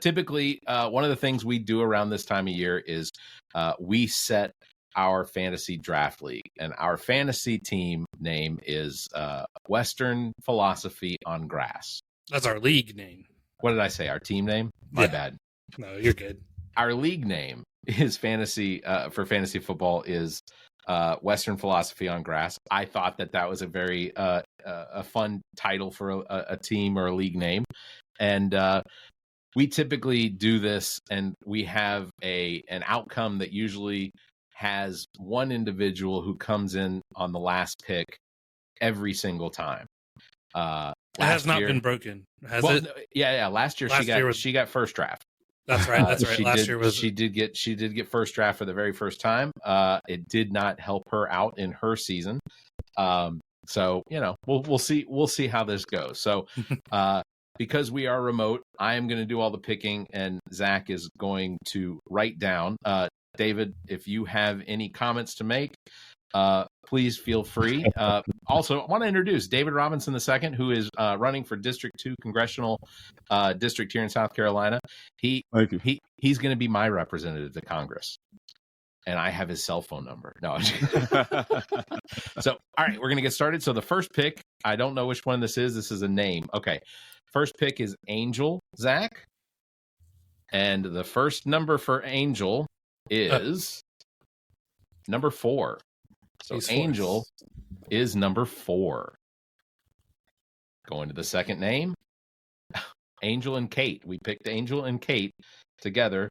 typically, one of the things we do around this time of year is we set our fantasy draft league, and our fantasy team name is Western Philosophy on Grass. That's our league name. What did I say? Our team name? My bad. No, you're good. Our league name is fantasy for fantasy football is Western Philosophy on Grass. I thought that was a very a fun title for a team or a league name, and we typically do this, and we have an outcome that usually has one individual who comes in on the last pick every single time. It has not been broken, has it? Yeah. Last year she got first draft. That's right. That's right. Last year she did get first draft for the very first time. It did not help her out in her season. So we'll see how this goes. So because we are remote, I am going to do all the picking, and Zach is going to write down. David, if you have any comments to make, please feel free. Also, I want to introduce David Robinson II, who is running for District 2 Congressional District here in South Carolina. He's going to be my representative to Congress, and I have his cell phone number. No. So, all right, we're going to get started. So the first pick, I don't know which one this is. This is a name. Okay. First pick is Angel, Zach. And the first number for Angel is number 4. So Angel is number 4. Going to the second name, Angel and Kate. We picked Angel and Kate together.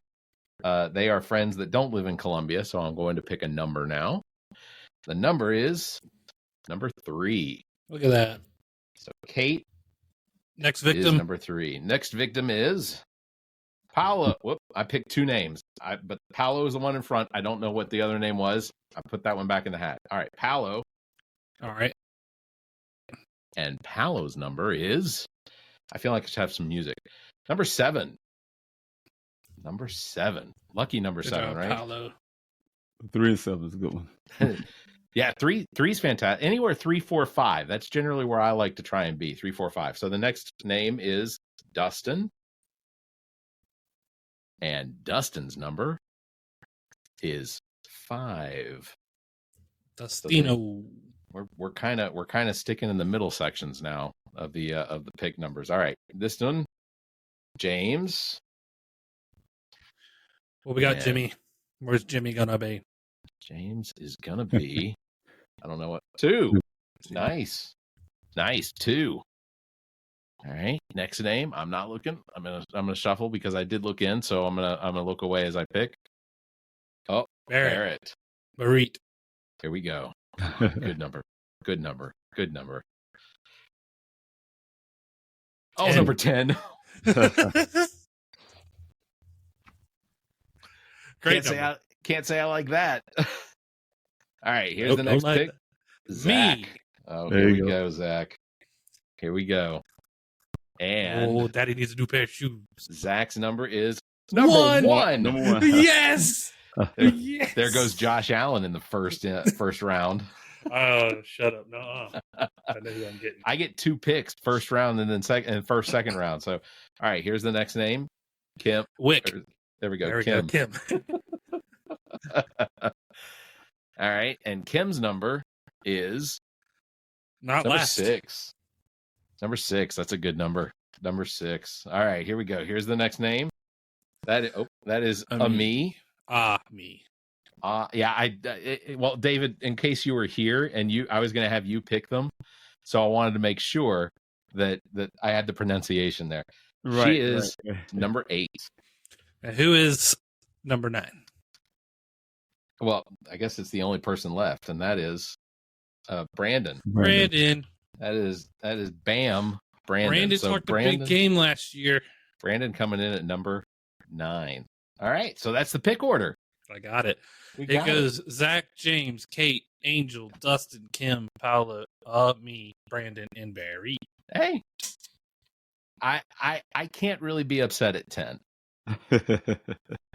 They are friends that don't live in Columbia, so I'm going to pick a number now. The number is number 3. Look at that. So Kate next victim is number 3. Next victim is Paolo. Whoop! I picked 2 names, but Paolo is the one in front. I don't know what the other name was. I put that one back in the hat. All right, Paolo. All right. And Paolo's number is, I feel like I should have some music. Number 7. Number 7. Lucky number 7, right? Paolo. 3 and 7 is a good one. Yeah, 3's fantastic. Anywhere 3, 4, 5. That's generally where I like to try and be. 3, 4, 5. So the next name is Dustin. And Dustin's number is 5. Dustino. So we're kind of sticking in the middle sections now of the pick numbers. All right, this one, James. Well, we got Jimmy. Where's Jimmy gonna be? James is gonna be. I don't know what 2. Nice, 2. All right, next name. I'm not looking. I'm gonna shuffle because I did look in, so I'm gonna look away as I pick. Oh, Barrett. Barrett. Here we go. Good number. Oh, 10. Number 10. Great. Can't say I like that. All right, here's the next pick. Zach. Me. Oh, here we go, Zach. Here we go. And Daddy needs a new pair of shoes. Zach's number is number 1. Number 1. Yes. Yes. There goes Josh Allen in the first round. Oh, shut up! No, I know who I'm getting. I get 2 picks, first round and then second round. So, all right, here's the next name, Kim Wick. There we go. There we Kim. go, Kim. All right, and Kim's number is not number last. 6. Number 6. That's a good number. Number 6. All right, here we go. Here's the next name. That is me. Me. Yeah. Well, David, in case you were here and I was going to have you pick them, so I wanted to make sure that I had the pronunciation there. Right, she is number 8. And who is number 9? Well, I guess it's the only person left, and that is Brandon. Brandon. That is Bam. Brandon. Brandon talked a big game last year. Brandon coming in at number 9. All right, so that's the pick order. I got it. It goes Zach, James, Kate, Angel, Dustin, Kim, Paula, me, Brandon, and Barry. Hey, I can't really be upset at 10.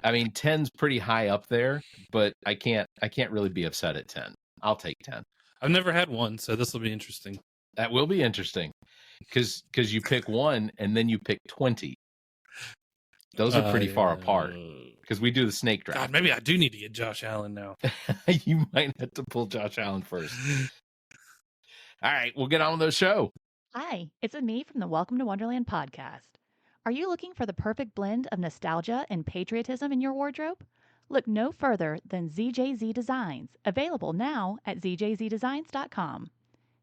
I mean, 10's pretty high up there, but I can't really be upset at 10. I'll take 10. I've never had one, so this will be interesting. That will be interesting because you pick 1 and then you pick 20. Those are pretty far apart because we do the snake draft. God, maybe I do need to get Josh Allen now. You might have to pull Josh Allen first. All right, we'll get on with the show. Hi, it's Nominee from the Welcome to Wonderland podcast. Are you looking for the perfect blend of nostalgia and patriotism in your wardrobe? Look no further than ZJZ Designs, available now at ZJZDesigns.com.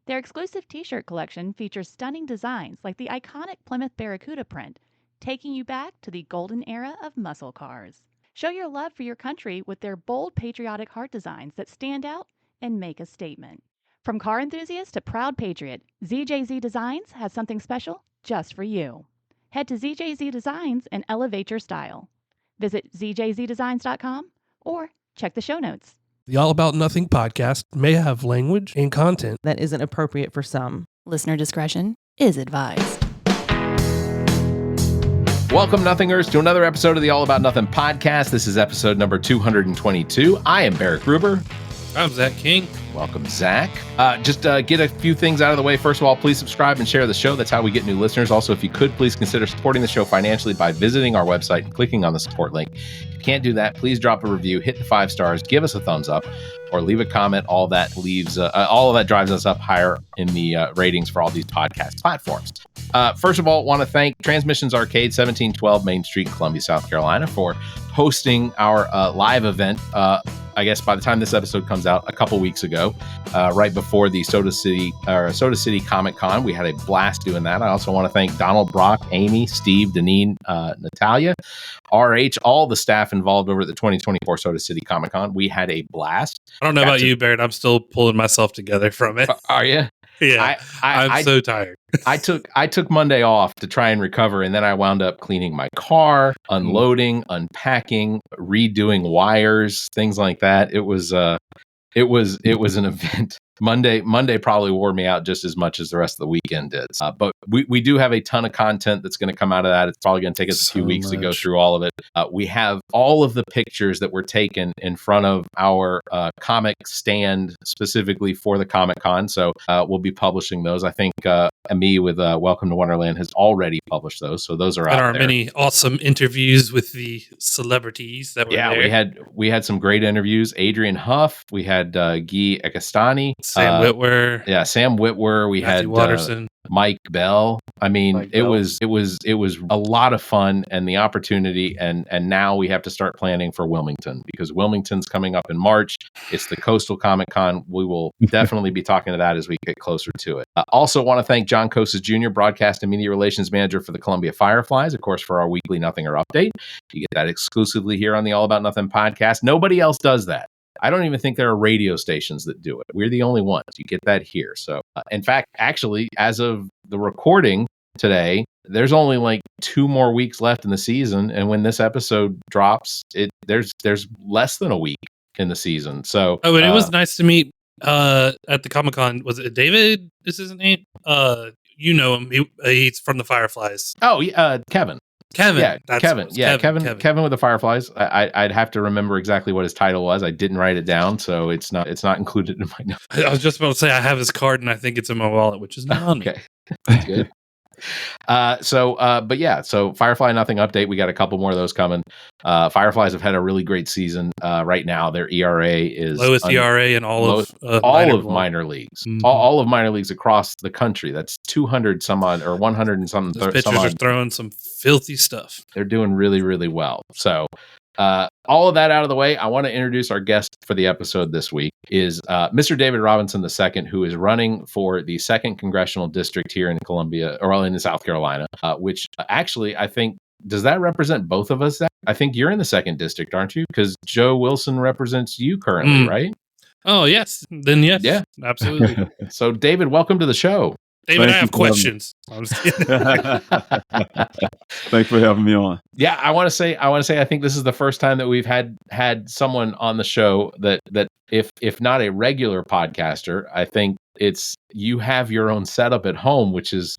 Their exclusive t-shirt collection features stunning designs like the iconic Plymouth Barracuda print, taking you back to the golden era of muscle cars. Show your love for your country with their bold patriotic heart designs that stand out and make a statement. From car enthusiast to proud patriot, ZJZ Designs has something special just for you. Head to ZJZ Designs and elevate your style. Visit ZJZDesigns.com or check the show notes. The All About Nothing podcast may have language and content that isn't appropriate for some. Listener discretion is advised. Welcome, Nothingers, to another episode of the All About Nothing podcast. This is episode number 222. I am Barrett Gruber. I'm Zach King. Welcome, Zach. Just get a few things out of the way. First of all, please subscribe and share the show. That's how we get new listeners. Also, if you could, please consider supporting the show financially by visiting our website and clicking on the support link. If you can't do that, please drop a review, hit the 5 stars, give us a thumbs up, or leave a comment. All of that drives us up higher in the ratings for all these podcast platforms. First of all, want to thank Transmissions Arcade, 1712 Main Street, Columbia, South Carolina, for hosting our live event. I guess by the time this episode comes out, a couple weeks ago, right before the Soda City Comic Con. We had a blast doing that. I also want to thank Donald, Brock, Amy, Steve, Deneen, Natalia, RH, all the staff involved over at the 2024 Soda City Comic Con. We had a blast. I don't know about you, Barrett. I'm still pulling myself together from it. Are you? Yeah, I'm so tired. I took Monday off to try and recover, and then I wound up cleaning my car, unloading, unpacking, redoing wires, things like that. It was an event. Monday probably wore me out just as much as the rest of the weekend did. But we do have a ton of content that's going to come out of that. It's probably going to take us a few weeks to go through all of it. We have all of the pictures that were taken in front of our comic stand specifically for the Comic Con. So we'll be publishing those. I think me with Welcome to Wonderland has already published those. So those are out there. And our many awesome interviews with the celebrities that were there. Yeah, we had some great interviews. Adrian Huff. We had Guy Ekastani. Sam Witwer. Yeah, Sam Witwer. We Matthew had Watterson. Mike Bell. I mean, it was a lot of fun and the opportunity. And now we have to start planning for Wilmington because Wilmington's coming up in March. It's the Coastal Comic Con. We will definitely be talking to that as we get closer to it. Also want to thank John Kosas Jr., Broadcast and Media Relations Manager for the Columbia Fireflies, of course, for our weekly Nothinger update. You get that exclusively here on the All About Nothing podcast. Nobody else does that. I don't even think there are radio stations that do it. We're the only ones. You get that here. So, in fact, actually, as of the recording today, there's only like 2 more weeks left in the season. And when this episode drops, there's less than a week in the season. So, and it was nice to meet at the Comic-Con. Was it David? Is his name? You know him. He's from the Fireflies. Oh, yeah, Kevin. Kevin. Yeah, Kevin. Yeah, Kevin with the Fireflies. I'd have to remember exactly what his title was. I didn't write it down, so it's not included in my notes. I was just about to say I have his card and I think it's in my wallet, which is not on me. Okay, that's good. So Firefly Nothing update. We got a couple more of those coming. Fireflies have had a really great season. Right now, their ERA is lowest ERA in all of minor leagues. Mm-hmm. All of minor leagues across the country. That's 200 some odd or 100 and something. Those pitchers are throwing some filthy stuff. They're doing really, really well. So. All of that out of the way, I want to introduce our guest for the episode this week is Mr. David Robinson II, who is running for the 2nd Congressional District here in Columbia, or in South Carolina, which actually I think, does that represent both of us? I think you're in the 2nd District, aren't you? Because Joe Wilson represents you currently, right? Oh, yes. Then yes. Yeah. Absolutely. So, David, welcome to the show. David, I have questions. I'm just kidding. Thanks for having me on. Yeah, I want to say, I think this is the first time that we've had someone on the show that if not a regular podcaster, I think it's you have your own setup at home, which is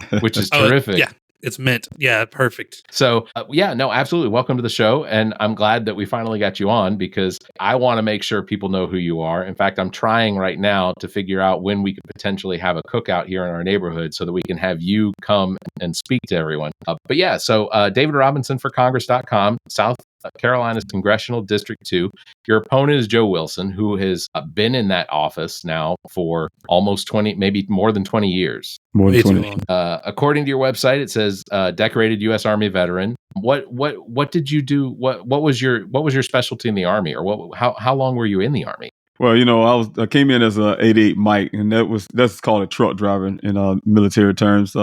terrific. Yeah. It's meant. Yeah, perfect. So, yeah, no, absolutely. Welcome to the show. And I'm glad that we finally got you on because I want to make sure people know who you are. In fact, I'm trying right now to figure out when we could potentially have a cookout here in our neighborhood so that we can have you come and speak to everyone. But yeah, so David Robinson for Congress.com, South Carolina's Congressional District 2. Your opponent is Joe Wilson, who has been in that office now for almost 20, maybe more than 20 years. More than Way too 20. long. According to your website, it says decorated U.S. Army veteran. What did you do? What was your specialty in the Army, or how long were you in the Army? Well, I came in as a 88 Mike, and that's called a truck driver in military terms.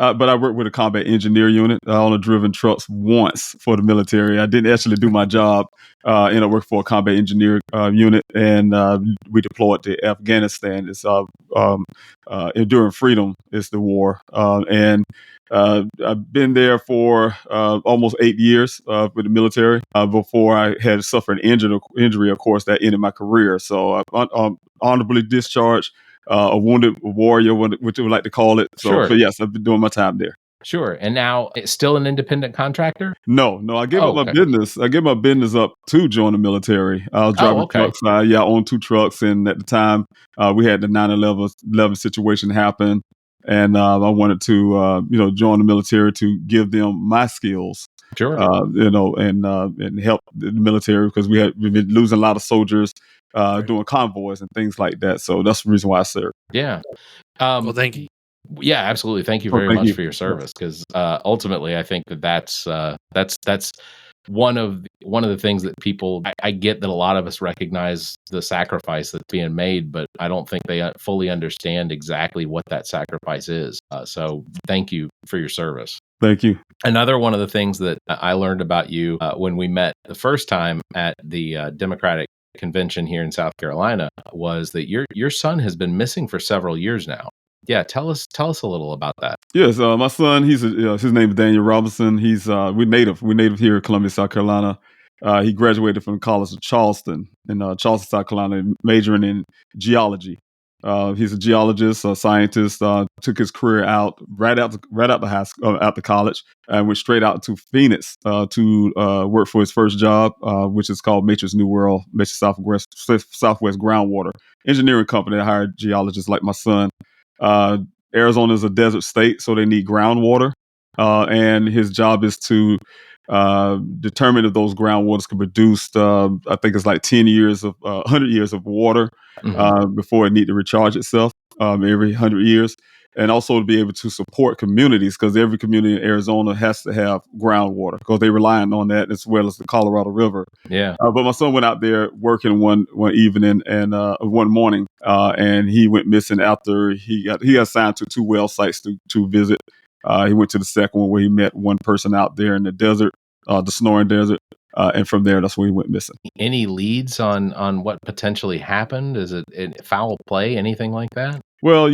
But I worked with a combat engineer unit. I only driven trucks once for the military. I didn't actually do my job. I worked for a combat engineer unit, and we deployed to Afghanistan. It's Enduring Freedom is the war, and I've been there for almost 8 years with the military before I had suffered an injury, of course, that ended my career. So I'm honorably discharged, a wounded warrior, what you would like to call it. So, Sure. but yes, I've been doing my time there. Sure. And now it's still an independent contractor? No, I gave up my okay. business. I gave my business up to join the military. I was driving okay. trucks. I owned 2 trucks, and at the time, we had the 9/11 situation happen, and I wanted to, join the military to give them my skills. Sure. And help the military because we've been losing a lot of soldiers doing convoys and things like that. So that's the reason why I served. Yeah. Well, thank you. Yeah, absolutely. Thank you very thank much you. for your service, because ultimately, I think that's one of the things that people. I get that a lot of us recognize the sacrifice that's being made, but I don't think they fully understand exactly what that sacrifice is. So, thank you for your service. Thank you. Another one of the things that I learned about you when we met the first time at the Democratic convention here in South Carolina was that your son has been missing for several years now. Yeah, tell us a little about that. Yes, my son. His name is Daniel Robinson. He's we're native here in Columbia, South Carolina. He graduated from the College of Charleston in Charleston, South Carolina, majoring in geology. He's a geologist, a scientist. Took his career out right out the high school, out the college, and went straight out to Phoenix to work for his first job, which is called Matrix New World, Matrix Southwest Groundwater Engineering Company. That hired geologists like my son. Arizona is a desert state, so they need groundwater, and his job is to determine if those groundwaters can produce. I think it's like 100 years of water before it need to recharge itself every 100 years, and also to be able to support communities because every community in Arizona has to have groundwater because they're relying on that as well as the Colorado River. Yeah. But my son went out there working one evening and one morning, and he went missing after he got assigned to 2 well sites to visit. He went to the second one where he met one person out there in the desert, the Sonoran Desert, and from there, that's where he went missing. Any leads on what potentially happened? Is it foul play, anything like that? Well,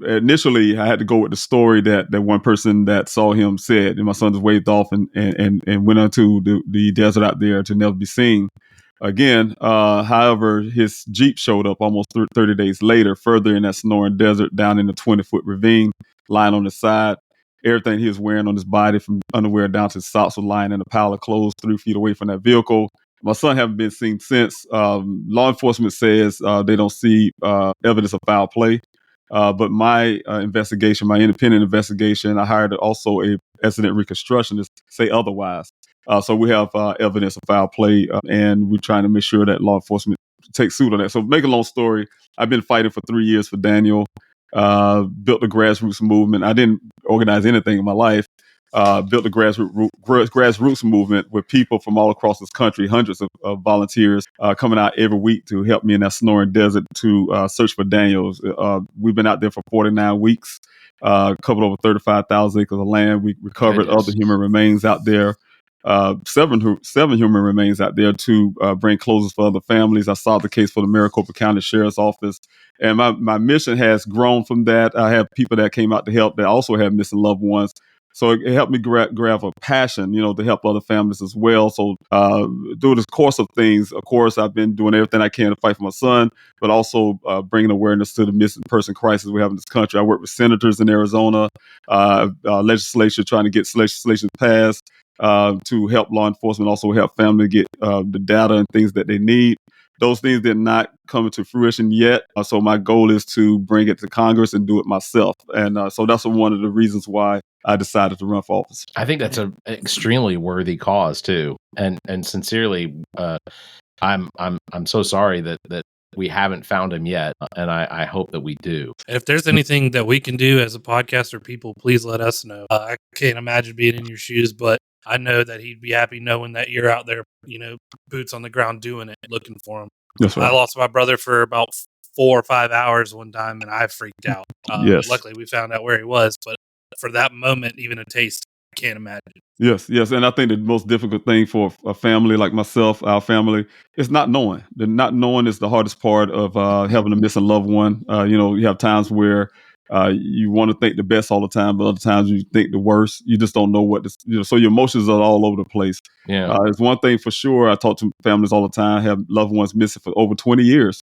initially I had to go with the story that one person that saw him said, and my son just waved off and went onto the desert out there to never be seen again. However, his Jeep showed up almost 30 days later, further in that Sonoran Desert, down in a 20-foot ravine, lying on the side. Everything he was wearing on his body, from underwear down to his socks, was lying in a pile of clothes 3 feet away from that vehicle. My son haven't been seen since. Law enforcement says they don't see evidence of foul play. But my investigation, my independent investigation, I hired also a accident reconstructionist say otherwise. So we have evidence of foul play, and we're trying to make sure that law enforcement takes suit on that. So make a long story, I've been fighting for 3 years for Daniel. Built the grassroots movement. I didn't organize anything in my life. Built the grassroots movement with people from all across this country, hundreds of volunteers coming out every week to help me in that Sonoran Desert to search for Daniels. We've been out there for 49 weeks, covered over 35,000 acres of land. We recovered other human remains out there, seven human remains out there to bring closures for other families. I solved the case for the Maricopa County Sheriff's Office. And my mission has grown from that. I have people that came out to help that also have missing loved ones. So it helped me grab a passion, to help other families as well. So through the course of things, of course, I've been doing everything I can to fight for my son, but also bringing awareness to the missing person crisis we have in this country. I work with senators in Arizona, legislature, trying to get legislation passed to help law enforcement, also help family get the data and things that they need. Those things did not come into fruition yet. So my goal is to bring it to Congress and do it myself. And so that's one of the reasons why I decided to run for office. I think that's an extremely worthy cause too. And sincerely, I'm so sorry that we haven't found him yet. And I hope that we do. If there's anything that we can do as a podcaster, people, please let us know. I can't imagine being in your shoes, but I know that he'd be happy knowing that you're out there, boots on the ground doing it, looking for him. That's right. I lost my brother for about 4 or 5 hours one time, and I freaked out. Yes. Luckily, we found out where he was, but for that moment, even a taste, I can't imagine. Yes. And I think the most difficult thing for a family like myself, our family, is not knowing. The not knowing is the hardest part of having a missing loved one. You have times where you want to think the best all the time, but other times you think the worst. You just don't know so your emotions are all over the place. Yeah. It's one thing for sure. I talk to families all the time, have loved ones missing for over 20 years.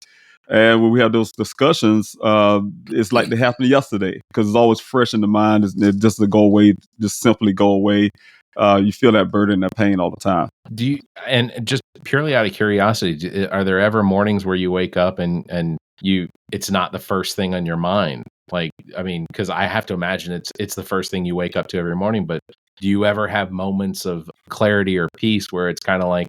And when we have those discussions, it's like they happened yesterday because it's always fresh in the mind. It just to go away, just simply go away. You feel that burden, that pain all the time. Do you, and just purely out of curiosity, are there ever mornings where you wake up and it's not the first thing on your mind? Like, I mean, because I have to imagine it's the first thing you wake up to every morning, but do you ever have moments of clarity or peace where it's kind of like,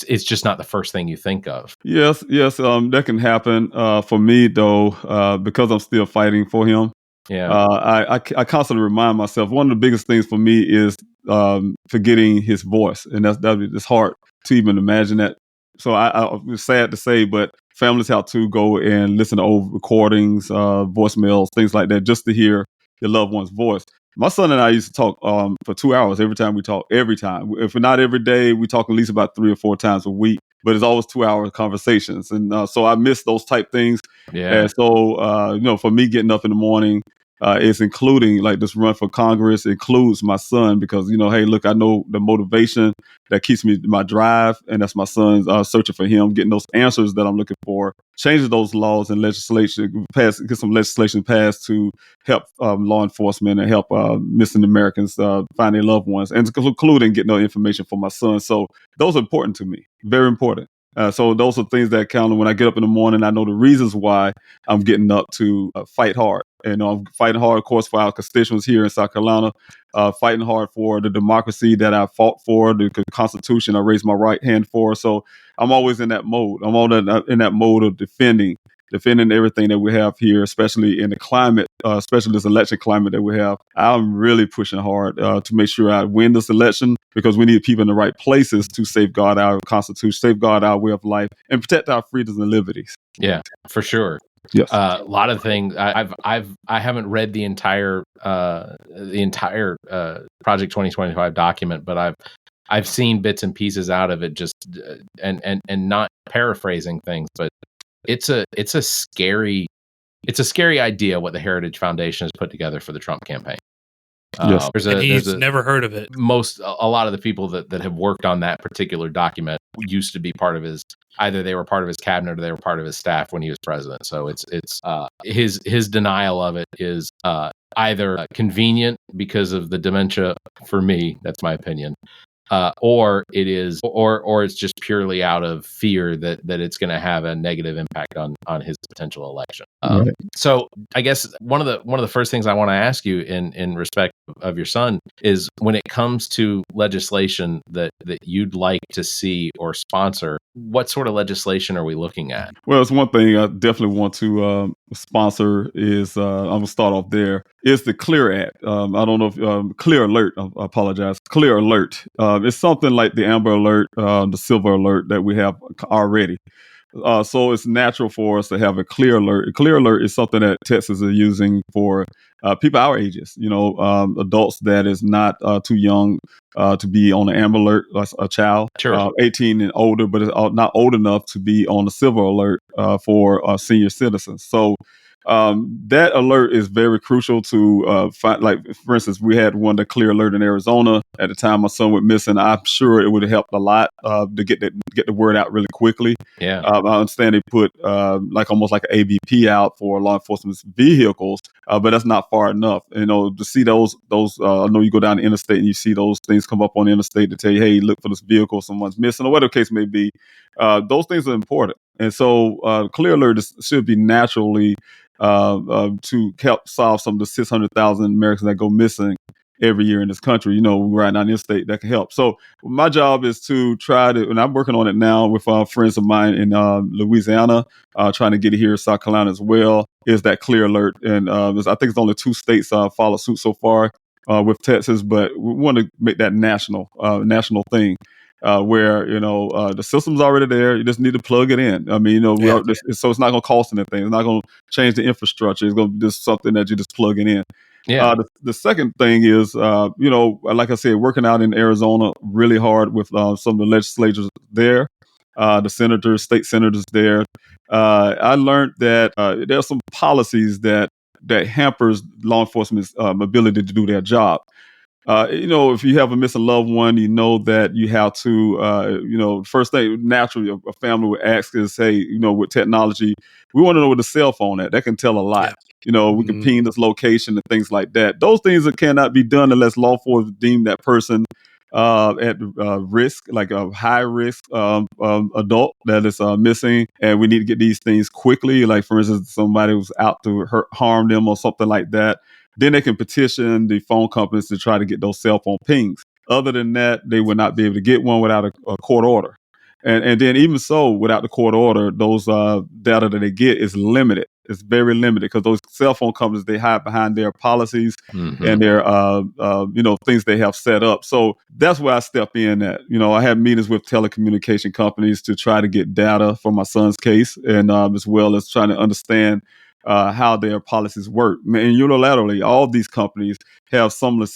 it's just not the first thing you think of? Yes, that can happen. For me, though, because I'm still fighting for him, I constantly remind myself, one of the biggest things for me is forgetting his voice. And it's hard to even imagine that. So it's sad to say, but families have to go and listen to old recordings, voicemails, things like that, just to hear your loved one's voice. My son and I used to talk for 2 hours every time we talk. Every time, if not every day, we talk at least about 3 or 4 times a week. But it's always 2-hour conversations, and so I miss those type things. Yeah. And so for me, getting up in the morning, it's including like this run for Congress includes my son because hey, look, I know the motivation that keeps me my drive, and that's my son's searching for him, getting those answers that I'm looking for, changes those laws and legislation, get some legislation passed to help law enforcement and help missing Americans find their loved ones, and including getting that information for my son. So those are important to me, very important. So those are things that count. When I get up in the morning, I know the reasons why I'm getting up to fight hard. And I'm fighting hard, of course, for our constituents here in South Carolina, fighting hard for the democracy that I fought for, the Constitution I raised my right hand for. So I'm always in that mode. I'm all in that mode of defending everything that we have here, especially in the climate, especially this election climate that we have. I'm really pushing hard to make sure I win this election because we need people in the right places to safeguard our Constitution, safeguard our way of life, and protect our freedoms and liberties. Yeah, for sure. Yes. A lot of things. I haven't read the entire Project 2025 document, but I've seen bits and pieces out of it. Just and not paraphrasing things, but it's a scary idea what the Heritage Foundation has put together for the Trump campaign. Yes. He's never heard of it. A lot of the people that have worked on that particular document used to be part of either they were part of his cabinet or they were part of his staff when he was president. So it's his denial of it is either convenient because of the dementia. For me, that's my opinion. Or it's just purely out of fear that it's going to have a negative impact on his potential election. Right. So I guess one of the first things I want to ask you in respect of your son is when it comes to legislation that you'd like to see or sponsor, what sort of legislation are we looking at? Well, it's one thing I definitely want to sponsor is I'm gonna start off there. Is the Clear Act? I don't know if Clear Alert. I apologize. Clear Alert. It's something like the Amber Alert, the Silver Alert that we have already. So it's natural for us to have a Clear Alert. A Clear Alert is something that Texas is using for people our ages, adults that is not too young to be on the Amber Alert, a child, Sure. 18 and older, but is not old enough to be on the Silver Alert for senior citizens. So That alert is very crucial to find. Like, for instance, we had one, the clear alert in Arizona. At the time my son went missing, I'm sure it would have helped a lot to get the word out really quickly. Yeah. I understand they put almost like an AVP out for law enforcement's vehicles, but that's not far enough. To see those. I know you go down the interstate and you see those things come up on the interstate to tell you, hey, look for this vehicle, someone's missing, or whatever the case may be. Those things are important, and so clear alert should be naturally to help solve some of the 600,000 Americans that go missing every year in this country. Right now in this state, that can help. So my job is to try to, and I'm working on it now with friends of mine in Louisiana, trying to get it here in South Carolina as well, is that clear alert. And I think it's only 2 states follow suit so far with Texas, but we want to make that national thing. Where the system's already there, you just need to plug it in. I mean, so it's not going to cost anything. It's not going to change the infrastructure. It's going to be just something that you just plug it in. Yeah. The second thing is, like I said, working out in Arizona really hard with some of the legislators there, the state senators there. I learned that there are some policies that hampers law enforcement's ability to do their job. If you have a missing loved one, that you have to, first thing naturally a family would ask is, hey, with technology, we want to know where the cell phone at. That can tell a lot. We can ping this location and things like that. Those things that cannot be done unless law enforcement deem that person at risk, like a high risk adult that is missing, and we need to get these things quickly. Like, for instance, somebody was out to harm them or something like that. Then they can petition the phone companies to try to get those cell phone pings. Other than that, they would not be able to get one without a court order. And then even so, without the court order, those data that they get is limited. It's very limited because those cell phone companies, they hide behind their policies and their things they have set up. So that's where I step in at. I have meetings with telecommunication companies to try to get data for my son's case, and as well as trying to understand how their policies work. And unilaterally, all these companies have similar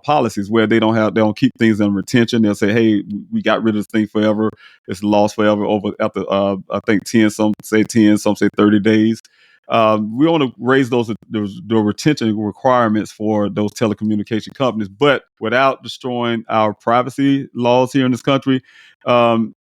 policies where they don't keep things in retention. They'll say, "Hey, we got rid of this thing forever. It's lost forever." After I think 10, some say 10, some say 30 days. We want to raise the retention requirements for those telecommunication companies, but without destroying our privacy laws here in this country.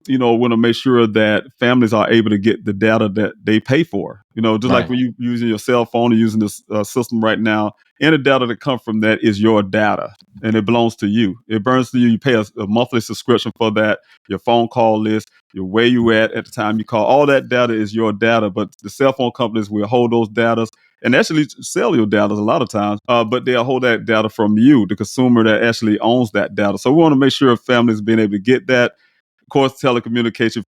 Want to make sure that families are able to get the data that they pay for. Just like when you using your cell phone or using this system right now, any data that comes from that is your data and it belongs to you. It burns to you. You pay a monthly subscription for that, your phone call list, where you at the time you call. All that data is your data, but the cell phone companies will hold those data and actually sell your data a lot of times, but they'll hold that data from you, the consumer that actually owns that data. So we want to make sure families being able to get that. Of course, telecommunication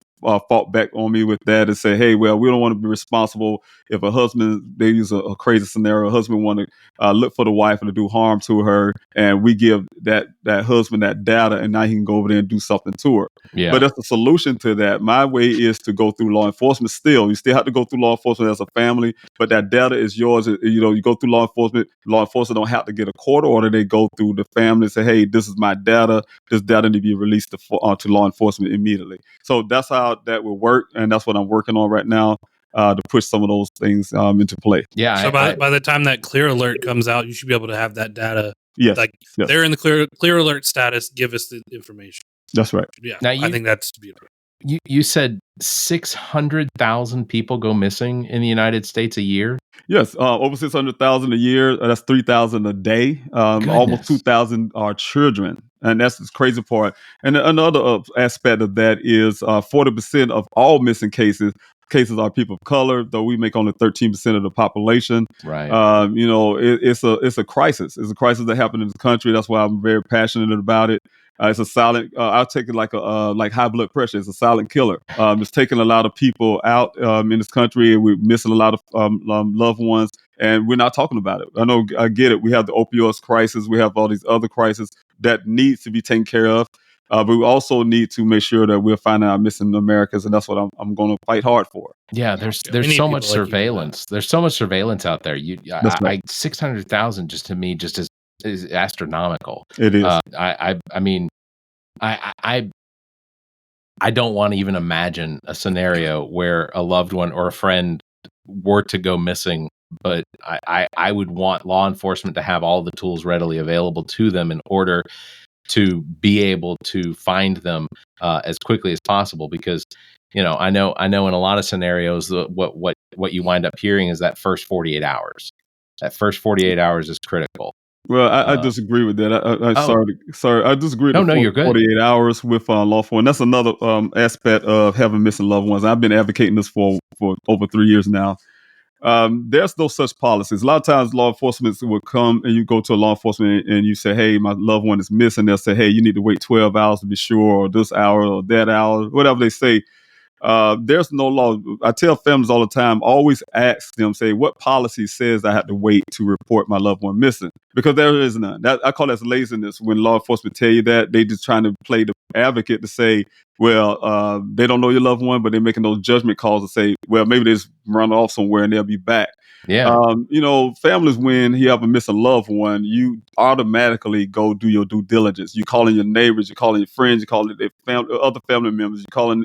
fought back on me with that and say, hey, well, we don't want to be responsible if a husband, they use a crazy scenario, a husband want to look for the wife and to do harm to her, and we give that husband that data, and now he can go over there and do something to her. Yeah. But that's the solution to that. My way is to go through law enforcement still. You still have to go through law enforcement as a family, but that data is yours. You go through law enforcement. Law enforcement don't have to get a court order. They go through the family and say, hey, this is my data. This data need to be released to law enforcement immediately. So that's how that will work, and that's what I'm working on right now to push some of those things into play. Yeah. So by the time that clear alert comes out, you should be able to have that data. Yes. Yes. They're in the clear alert status. Give us the information. That's right. Yeah. I think that's beautiful. You said 600,000 people go missing in the United States a year? Yes, over 600,000 a year. That's 3,000 a day. Almost 2,000 are children. And that's the crazy part. And another aspect of that is 40% of all missing cases are people of color, though we make only 13% of the population. Right. It's a crisis. It's a crisis that happened in this country. That's why I'm very passionate about it. It's a silent. I'll take it like high blood pressure. It's a silent killer. It's taking a lot of people out in this country, and we're missing a lot of loved ones, and we're not talking about it. I get it. We have the opioid crisis. We have all these other crises that needs to be taken care of. But we also need to make sure that we're finding our missing Americans, and that's what I'm going to fight hard for. Yeah, there's so much surveillance. There's so much surveillance out there. 600,000 just to me just is astronomical. It is. I mean, I don't want to even imagine a scenario where a loved one or a friend were to go missing. But I would want law enforcement to have all the tools readily available to them in order to be able to find them as quickly as possible. Because, I know in a lot of scenarios, what you wind up hearing is that first 48 hours. That first 48 hours is critical. Well, I disagree with that. Oh. Sorry. I disagree with No, you're good. 48 hours with law enforcement. That's another aspect of having missing loved ones. I've been advocating this for over 3 years now. There's no such policies. A lot of times law enforcement will come and you go to a law enforcement and you say, hey, my loved one is missing. They'll say, hey, you need to wait 12 hours to be sure, or this hour or that hour, whatever they say. There's no law. I tell families all the time, always ask them, say, what policy says I have to wait to report my loved one missing? Because there is none. I call that laziness when law enforcement tell you that. They just trying to play the advocate to say, well, they don't know your loved one, but they're making those judgment calls to say, well, maybe they just run off somewhere and they'll be back. Yeah. Families, when you have a missing loved one, you automatically go do your due diligence. You calling your neighbors, you calling your friends, you calling their family, other family members, you calling,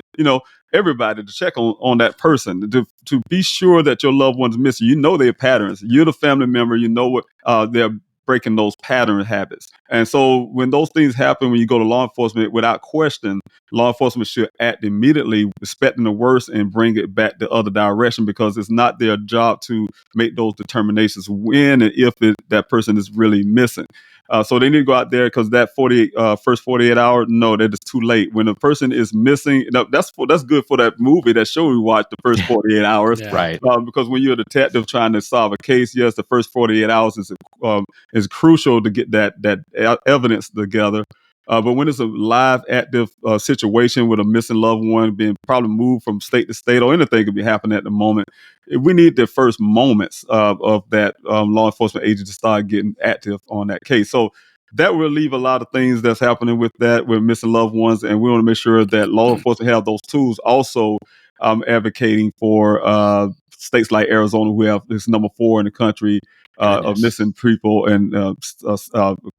everybody to check on that person to be sure that your loved one's missing. You know their patterns. You're the family member. You know what they're breaking those pattern habits. And so when those things happen, when you go to law enforcement, without question, law enforcement should act immediately, expecting the worst and bring it back the other direction, because it's not their job to make those determinations when and if that person is really missing. So they need to go out there, because that first 48 hours, no, that is too late. When a person is missing, that's good for that movie, that show we watched, the first 48 hours. Yeah. Right. Because when you're a detective trying to solve a case, yes, the first 48 hours is crucial to get that evidence together. But when it's a live, active situation with a missing loved one being probably moved from state to state, or anything could be happening at the moment, we need the first moments of that law enforcement agent to start getting active on that case. So that will relieve a lot of things that's happening with missing loved ones, and we want to make sure that law enforcement have those tools. Also, advocating for states like Arizona, who have this number 4 in the country of missing people, and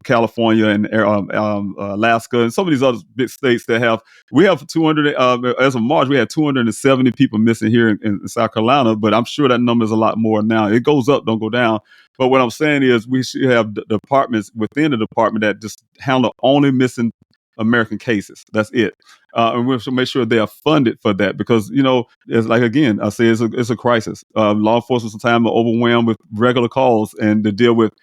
California and Alaska, and some of these other big states that have. We have 200 as of March. We had 270 people missing here in South Carolina, but I'm sure that number is a lot more now. It goes up, don't go down. But what I'm saying is, we should have departments within the department that just handle only missing American cases. That's it. And we have to make sure they are funded for that, because, it's like, again, I say it's a crisis. Law enforcement sometimes are overwhelmed with regular calls, and to deal with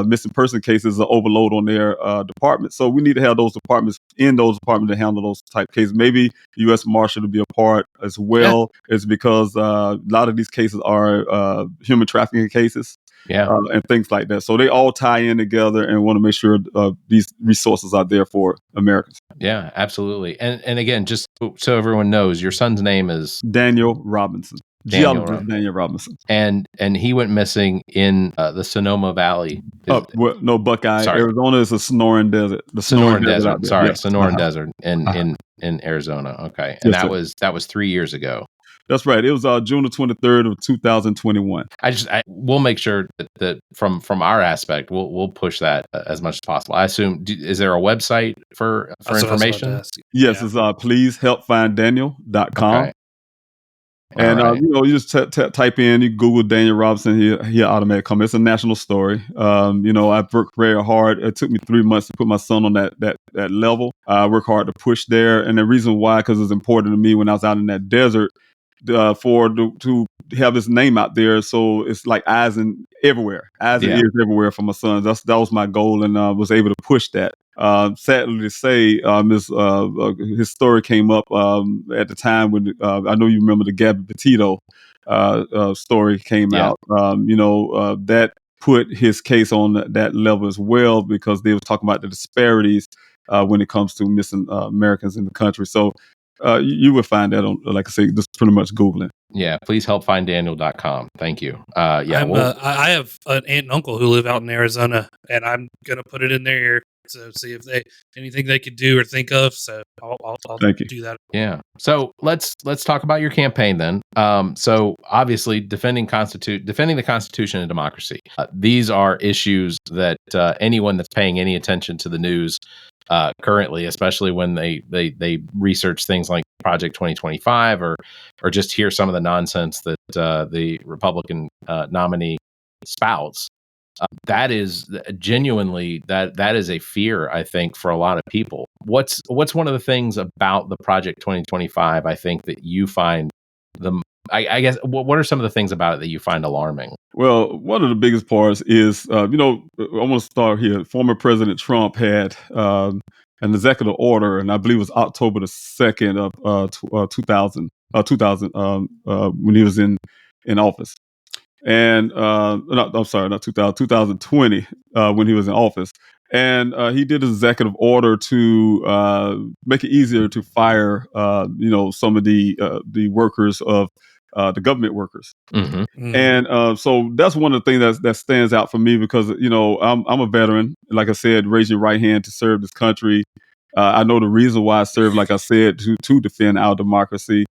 missing person cases are overload on their department. So we need to have those departments to handle those type cases. Maybe U.S. Marshal to be a part as well. Yeah. It's because a lot of these cases are human trafficking cases. Yeah. And things like that. So they all tie in together, and want to make sure these resources are there for Americans. Yeah, absolutely. And again, just so everyone knows, your son's name is Daniel Robinson. Geologist Daniel Robinson. And he went missing in the Sonoma Valley. Buckeye. Sorry. Arizona is a Sonoran Desert. The Sonoran Desert. Sorry, yes. Sonoran Desert in Arizona. Okay. And that was 3 years ago. That's right. It was June the 23rd of 2021. We'll make sure that from our aspect, we'll push that as much as possible. I assume, is there a website for information? Yes, it's pleasehelpfinddaniel.com. Okay. And right. You just type in, you Google Daniel Robinson, he'll automatically come. It's a national story. I've worked very hard. It took me 3 months to put my son on that level. I work hard to push there, and the reason why, because it's important to me when I was out in that desert. To have his name out there, so it's like eyes and ears everywhere for my son. That was my goal, and was able to push that. Sadly to say, his story came up at the time when I know you remember the Gabby Petito story came out. That put his case on that level as well, because they were talking about the disparities when it comes to missing Americans in the country. So. You would find that on, like I say, just pretty much Googling. Yeah, pleasehelpfinddaniel.com. Thank you. I have an aunt and uncle who live out in Arizona, and I'm going to put it in their ear to see if anything they could do or think of. So I'll do that. Yeah. So let's talk about your campaign then. So obviously defending the Constitution and democracy. These are issues that anyone that's paying any attention to the news currently, especially when they research things like Project 2025 or just hear some of the nonsense that the Republican nominee spouts. That is genuinely that is a fear, I think, for a lot of people. What's one of the things about the Project 2025, I think, that you find I guess what are some of the things about it that you find alarming? Well, one of the biggest parts is, I want to start here. Former President Trump had an executive order, and I believe it was October the 2nd of 2000, when he was in office. And I'm sorry, not 2000, 2020, when he was in office. And he did an executive order to make it easier to fire, some of the workers of the government workers. Mm-hmm. And so that's one of the things that stands out for me because, I'm a veteran. Like I said, raise your right hand to serve this country. I know the reason why I serve, like I said, to defend our democracy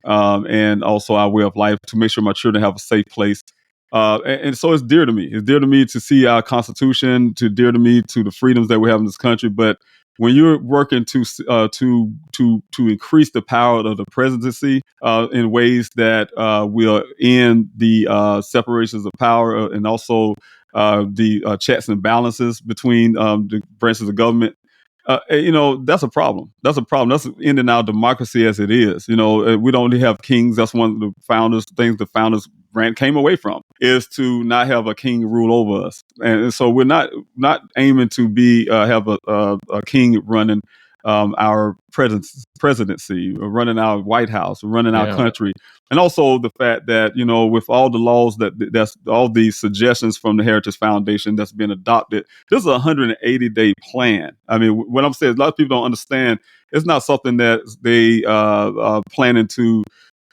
and also our way of life, to make sure my children have a safe place. And so it's dear to me. It's dear to me to see our Constitution, dear to me to the freedoms that we have in this country. But when you're working to increase the power of the presidency in ways that will end the separations of power and also the checks and balances between the branches of government, that's a problem. That's a problem. That's ending our democracy as it is. We don't have kings. That's one of the things the founders came away from, is to not have a king rule over us. And so we're not aiming to have a king running our presidency, running our White House, running our country. And also the fact that, with all the laws that's all these suggestions from the Heritage Foundation that's been adopted, this is a 180-day plan. I mean, what I'm saying, a lot of people don't understand. It's not something that they are planning to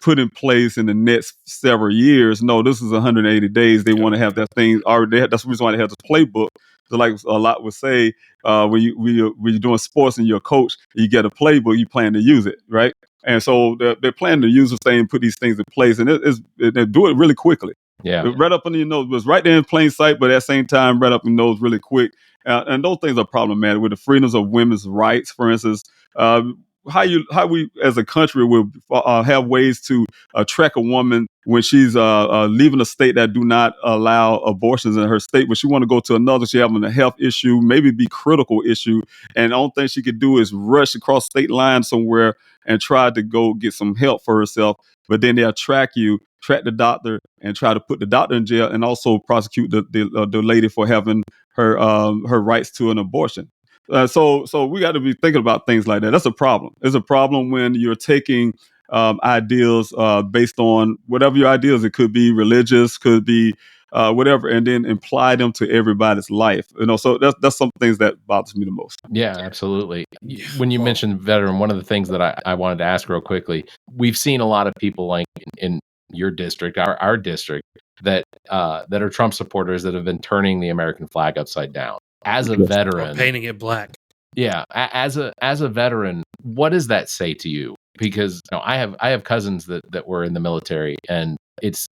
put in place in the next several years. No, this is 180 days. They want to have that thing already. That's the reason why they have this playbook. So like a lot would say, when you're doing sports and you're a coach, you get a playbook, you plan to use it, right? And so they're planning to use the thing, put these things in place, and they do it really quickly. Yeah. Right up under your nose. It was right there in plain sight, but at the same time, right up your nose really quick. And those things are problematic with the freedoms of women's rights, for instance. How we as a country will have ways to track a woman when she's leaving a state that do not allow abortions in her state, but she want to go to another. She having a health issue, maybe be critical issue, and the only thing she could do is rush across state lines somewhere and try to go get some help for herself. But then they'll track the doctor, and try to put the doctor in jail, and also prosecute the lady for having her rights to an abortion. So we got to be thinking about things like that. That's a problem. It's a problem when you're taking ideals based on whatever your ideals. It could be religious, could be whatever, and then apply them to everybody's life. So that's some things that bothers me the most. Yeah, absolutely. When you mentioned veteran, one of the things that I wanted to ask real quickly, we've seen a lot of people like in your district, our district, that are Trump supporters that have been turning the American flag upside down. As a veteran, or painting it black. Yeah, as a veteran, what does that say to you? Because I have cousins that were in the military, and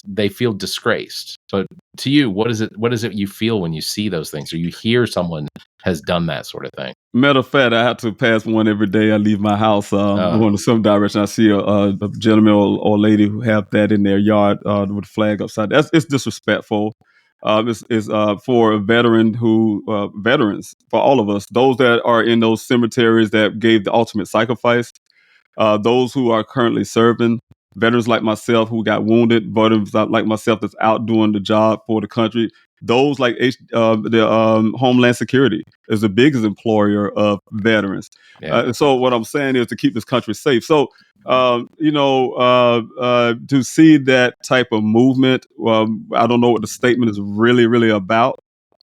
they feel disgraced. But to you, what is it you feel when you see those things, or you hear someone has done that sort of thing? Matter of fact, I have to pass one every day. I leave my house going to some direction. I see a gentleman or lady who have that in their yard with a flag upside. It's disrespectful. It's for a veteran veterans, for all of us, those that are in those cemeteries that gave the ultimate sacrifice, those who are currently serving, veterans like myself who got wounded, veterans like myself that's out doing the job for the country. Those like the Homeland Security is the biggest employer of veterans. Yeah. So what I'm saying is to keep this country safe. So, to see that type of movement, I don't know what the statement is really, really about.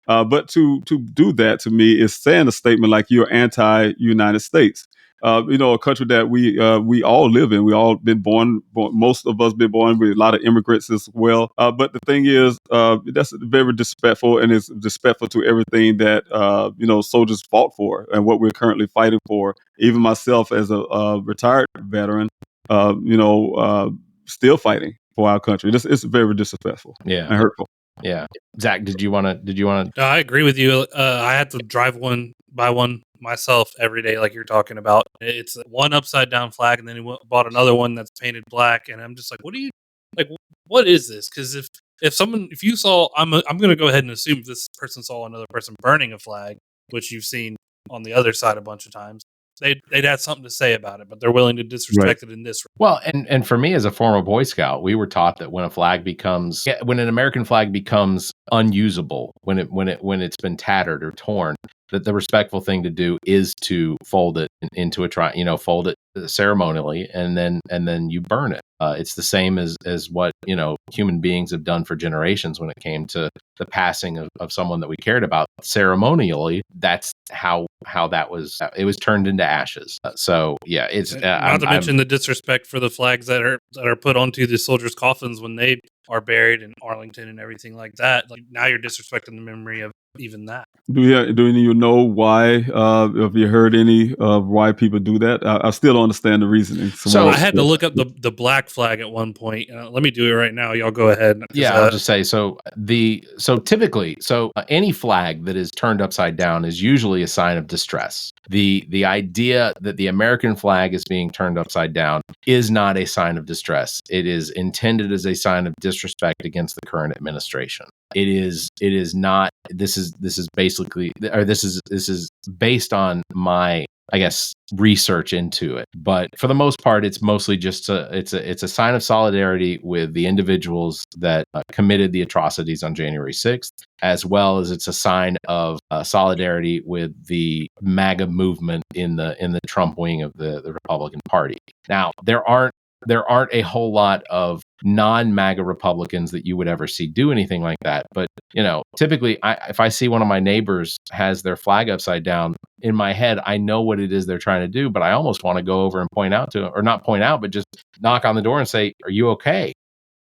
But to do that to me is saying a statement like you're anti-United States. A country that we all live in. We all been born. Most of us been born with a lot of immigrants as well. But the thing is, that's very disrespectful, and it's disrespectful to everything that soldiers fought for and what we're currently fighting for. Even myself, as a retired veteran, still fighting for our country. It's very disrespectful and hurtful. Yeah. Zach, did you want to? I agree with you. I had to drive one by one myself every day, like you're talking about. It's one upside down flag, and then he bought another one that's painted black. And I'm just like, what is this? Because if you saw, I'm going to go ahead and assume this person saw another person burning a flag, which you've seen on the other side a bunch of times. They'd have something to say about it, but they're willing to disrespect it in this. Well, and for me as a former Boy Scout, we were taught that when an American flag becomes unusable, when it's been tattered or torn, that the respectful thing to do is to fold it into fold it ceremonially, and then you burn it. It's the same as what human beings have done for generations when it came to the passing of someone that we cared about. Ceremonially, that's how that was. It was turned into ashes. So yeah, it's not to mention the disrespect for the flags that are put onto the soldiers' coffins when they are buried in Arlington and everything like that. Like, now you're disrespecting the memory of even that. Do you know why? Have you heard any of why people do that? I still don't understand the reasoning. So I had to look up the black flag at one point. Let me do it right now. Y'all go ahead. Yeah, I'll just say typically any flag that is turned upside down is usually a sign of distress. The idea that the American flag is being turned upside down is not a sign of distress. It is intended as a sign of disrespect against the current administration. It is not. This is basically, or this is based on my, I guess, research into it. But for the most part, it's mostly just it's a sign of solidarity with the individuals that committed the atrocities on January 6th, as well as it's a sign of solidarity with the MAGA movement in the Trump wing of the Republican Party. Now, there aren't a whole lot of non-MAGA Republicans that you would ever see do anything like that. But, typically if I see one of my neighbors has their flag upside down, in my head, I know what it is they're trying to do, but I almost want to go over and point out to them, or not point out, but just knock on the door and say, "Are you okay?"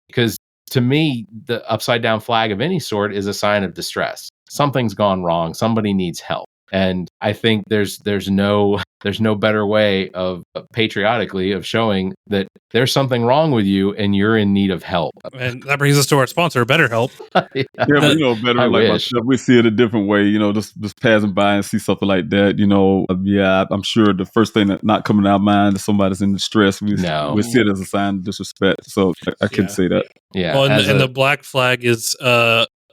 Because to me, the upside down flag of any sort is a sign of distress. Something's gone wrong. Somebody needs help. And I think there's no better way of patriotically of showing that there's something wrong with you and you're in need of help. And that brings us to our sponsor, BetterHelp. Yeah, but better like myself, we see it a different way. Just passing by and see something like that. I'm sure the first thing that not coming to our mind is somebody's in distress. We see it as a sign of disrespect. So I couldn't say that. Yeah. Well, and the black flag is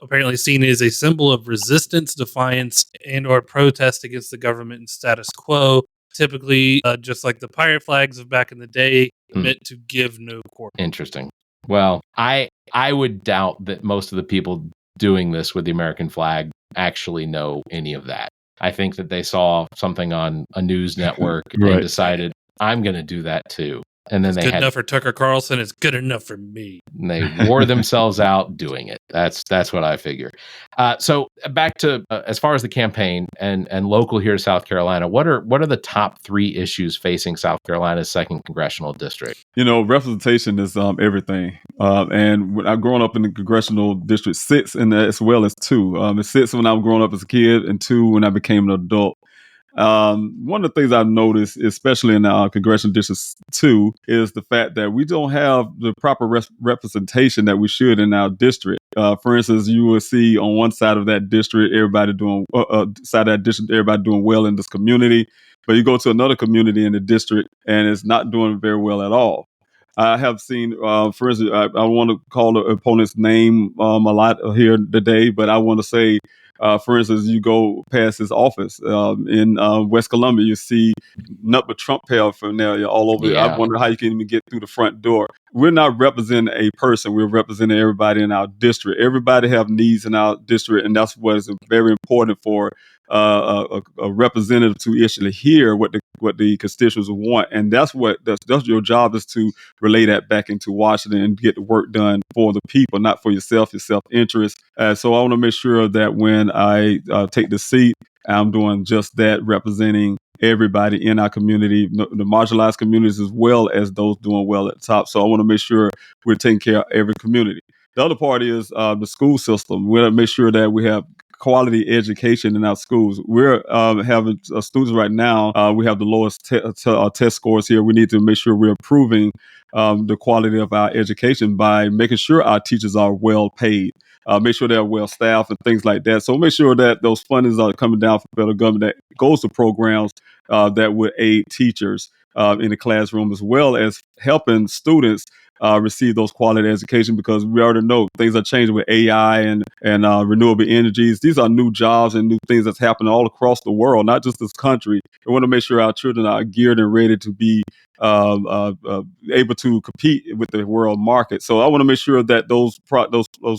apparently seen as a symbol of resistance, defiance, and or protest against the government and status quo. Typically, just like the pirate flags of back in the day, meant to give no quarter. Interesting. Well, I would doubt that most of the people doing this with the American flag actually know any of that. I think that they saw something on a news network and decided, I'm going to do that too. And then it's good enough for Tucker Carlson. It's good enough for me. And they wore themselves out doing it. That's what I figure. So back to as far as the campaign and local here to South Carolina, what are the top 3 issues facing South Carolina's 2nd Congressional District? Representation is everything. And when I've grown up in the Congressional District 6 and as well as 2. It's 6 when I was growing up as a kid and 2 when I became an adult. One of the things I've noticed, especially in the Congressional District 2, is the fact that we don't have the proper representation that we should in our district. For instance, you will see on one side of that district, everybody doing well in this community, but you go to another community in the district and it's not doing very well at all. I have seen, for instance, I want to call the opponent's name a lot here today, but I want to say, for instance, you go past his office in West Columbia, you see nothing but Trump paraphernalia all over. Yeah. I wonder how you can even get through the front door. We're not representing a person. We're representing everybody in our district. Everybody have needs in our district, and that's what is very important for a representative to actually hear what the constituents want. And that's your job, is to relay that back into Washington and get the work done for the people, not for your self-interest. So I want to make sure that when I take the seat, I'm doing just that, representing everybody in our community, the marginalized communities as well as those doing well at the top. So I want to make sure we're taking care of every community. The other part is the school system. We want to make sure that we have quality education in our schools. We're having students right now. We have the lowest test scores here. We need to make sure we're improving the quality of our education by making sure our teachers are well paid. make sure they're well staffed and things like that. So make sure that those fundings are coming down from federal government that goes to programs that would aid teachers in the classroom, as well as helping students receive those quality education, because we already know things are changing with AI and renewable energies. These are new jobs and new things that's happening all across the world, not just this country. We want to make sure our children are geared and ready to be able to compete with the world market. So I want to make sure that those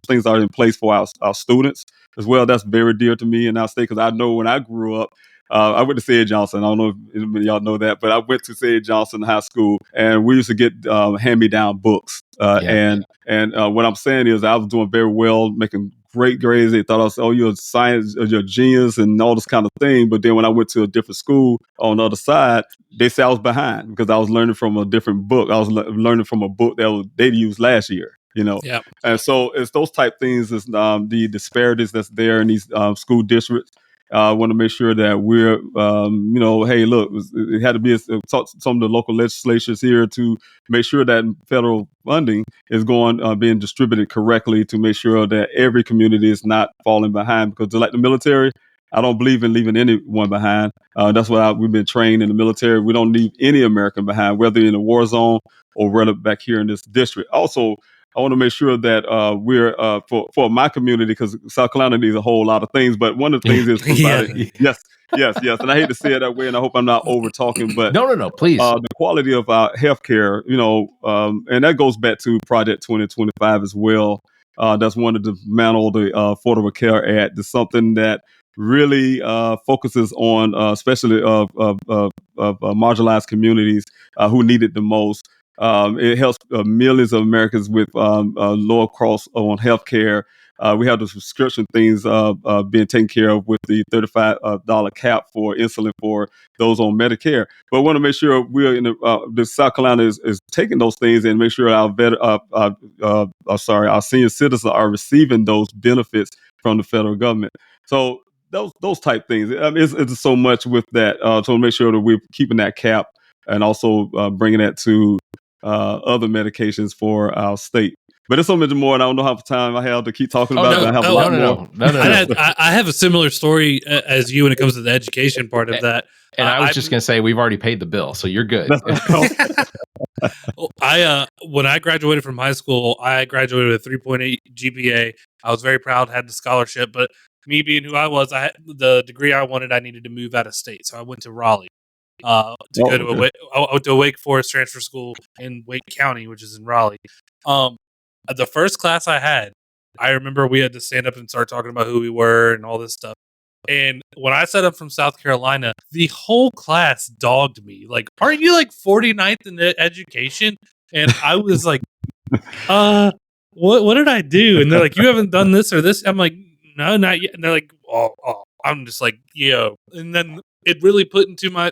things are in place for our students as well. That's very dear to me in our state, because I know when I grew up, I went to S.C.s Johnson. I don't know if anybody y'all know that, but I went to S.C.s Johnson High School, and we used to get hand-me-down books. And what I'm saying is, I was doing very well, making great grades. They thought I was, oh, you're a science, you're a genius, and all this kind of thing. But then when I went to a different school on the other side, they said I was behind because I was learning from a different book. I was learning from a book that they used last year. Yep. And so it's those type things, is the disparities that's there in these school districts. I want to make sure that we're, hey, look, it had to be talk to some of the local legislatures here to make sure that federal funding is being distributed correctly, to make sure that every community is not falling behind. Because like the military, I don't believe in leaving anyone behind. That's what we've been trained in the military. We don't leave any American behind, whether in a war zone or whether back here in this district. Also, I want to make sure that we're for my community, because South Carolina needs a whole lot of things. But one of the things is providing, yes. And I hate to say it that way, and I hope I'm not over talking, but no, please. The quality of our healthcare, and that goes back to Project 2025 as well. That's one of the dismantle the Affordable Care Act. It's something that really focuses on especially marginalized communities who need it the most. It helps millions of Americans with lower costs on healthcare. We have the prescription things being taken care of with the $35 cap for insulin for those on Medicare. But I want to make sure we're in the South Carolina is taking those things and make sure our senior citizens are receiving those benefits from the federal government. So those type things. I mean, it's so much with that. So make sure that we're keeping that cap and also bringing that to other medications for our state. But there's so much more, and I don't know how much time I have to keep talking about it. I have a lot more. No. I have a similar story as you when it comes to the education part of that. And I was just going to say, we've already paid the bill, so you're good. When I graduated from high school, I graduated with a 3.8 GPA. I was very proud, had the scholarship, but me being who I was, I had the degree I wanted. I needed to move out of state, so I went to Raleigh. I went to a Wake Forest transfer school in Wake County, which is in Raleigh. The first class I had, I remember we had to stand up and start talking about who we were and all this stuff. And when I said I'm from South Carolina, the whole class dogged me. Like, aren't you like 49th in education? And I was like, what did I do? And they're like, you haven't done this or this. I'm like, no, not yet. And they're like, oh. I'm just like, yo. And then it really put into my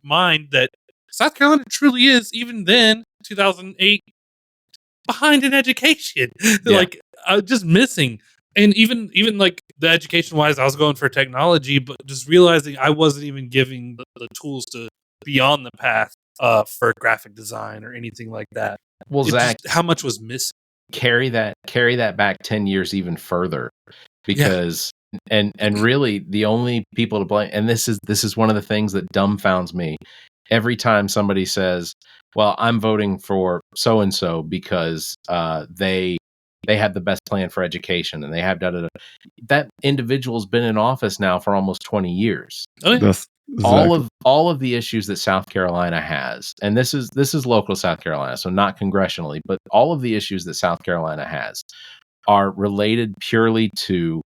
mind that South Carolina truly is, even then, 2008, behind in education. Yeah. Like, just missing. And even like the education wise, I was going for technology, but just realizing I wasn't even giving the tools to be on the path for graphic design or anything like that. Well, Zach, how much was missing? Carry that back 10 years even further, because and really the only people to blame, and this is one of the things that dumbfounds me every time somebody says, well, I'm voting for so and so because they have the best plan for education and they have that individual's been in office now for almost 20 years. Oh, yeah. Exactly. All of the issues that South Carolina has, and this is local South Carolina, so not congressionally, but all of the issues that South Carolina has are related purely to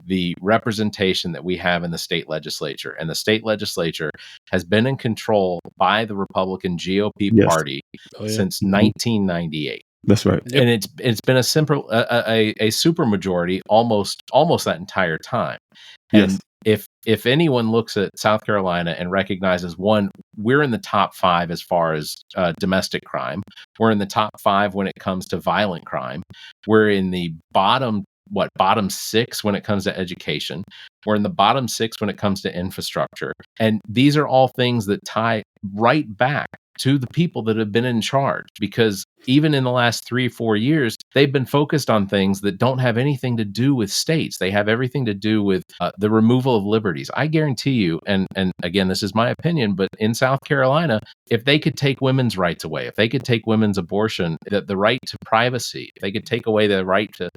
the representation that we have in the state legislature. And the state legislature has been in control by the Republican GOP party since 1998. That's right. And it's been a super majority almost that entire time. And if anyone looks at South Carolina and recognizes, one, we're in the top 5 as far as domestic crime. We're in the top 5 when it comes to violent crime. We're in the bottom 6 when it comes to education. We're in the bottom 6 when it comes to infrastructure. And these are all things that tie right back to the people that have been in charge, because even in the last 3-4 years, they've been focused on things that don't have anything to do with states. They have everything to do with the removal of liberties. I guarantee you, and again, this is my opinion, but in South Carolina, if they could take women's rights away, if they could take women's abortion, the right to privacy, if they could take away the right to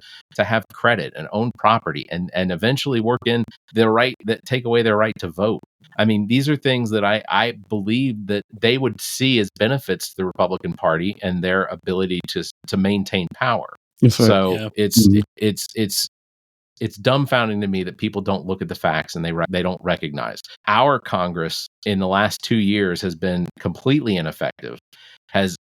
have credit and own property, and eventually work in the right that take away their right to vote. I mean, these are things that I believe that they would see as benefits to the Republican Party and their ability to maintain power. That's right. So Yeah. it's dumbfounding to me that people don't look at the facts and they don't recognize. Our Congress in the last 2 years has been completely ineffective, has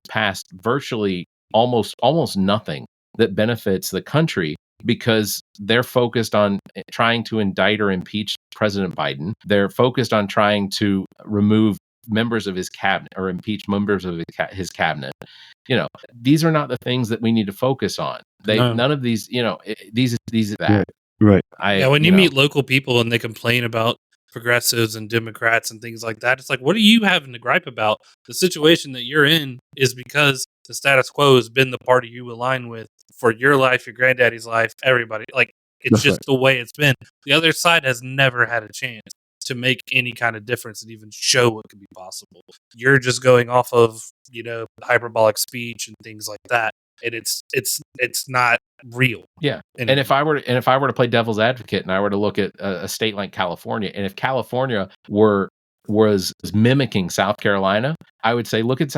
passed virtually almost nothing that benefits the country, because they're focused on trying to indict or impeach President Biden. They're focused on trying to remove members of his cabinet or impeach members of his cabinet. These are not the things that we need to focus on. None of these, these are bad. Right. When you meet local people and they complain about progressives and Democrats and things like that, it's like, what are you having to gripe about? The situation that you're in is because the status quo has been the party you align with for your life, your granddaddy's life, everybody. Like, it's That's just right. the way it's been. The other side has never had a chance to make any kind of difference and even show what could be possible. You're just going off of, hyperbolic speech and things like that. And it's not real. Yeah. anymore. And if I were to play devil's advocate and I were to look at a state like California, and if California was mimicking South Carolina, I would say look at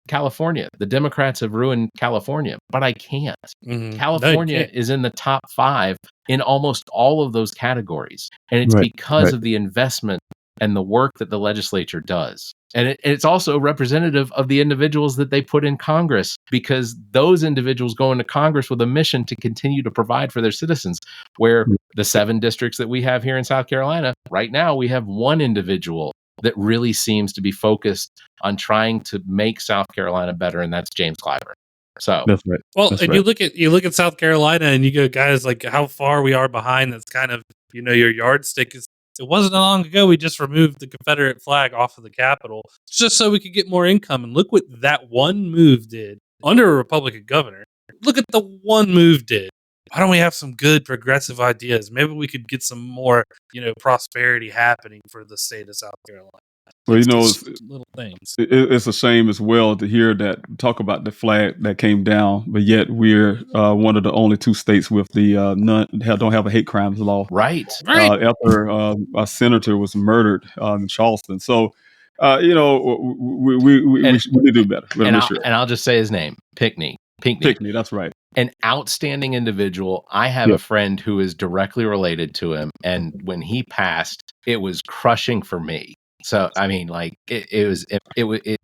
California. The Democrats have ruined California, but I can't. Mhm. California No, you can't. is in the top 5 in almost all of those categories, and it's Right, because right. of the investment and the work that the legislature does. And it's also representative of the individuals that they put in Congress, because those individuals go into Congress with a mission to continue to provide for their citizens. Where the 7 districts that we have here in South Carolina, right now we have one individual that really seems to be focused on trying to make South Carolina better, and that's James Clyburn. So That's right. Well, That's and right. you look at South Carolina and you go, guys, like how far we are behind. That's kind of your yardstick. It wasn't long ago we just removed the Confederate flag off of the Capitol just so we could get more income. And look what that one move did under a Republican governor. Look at the one move did. Why don't we have some good progressive ideas? Maybe we could get some more, prosperity happening for the state of South Carolina. Well, It's it's, just little things. it's a shame as well to hear that talk about the flag that came down, but yet we're one of the only 2 states with the don't have a hate crimes law. right. After a senator was murdered in Charleston, so we need to do better. We And make sure. I'll just say his name, Pinckney. Pinckney, that's right. An outstanding individual. I have a friend who is directly related to him, and when he passed, it was crushing for me. So I mean, like it was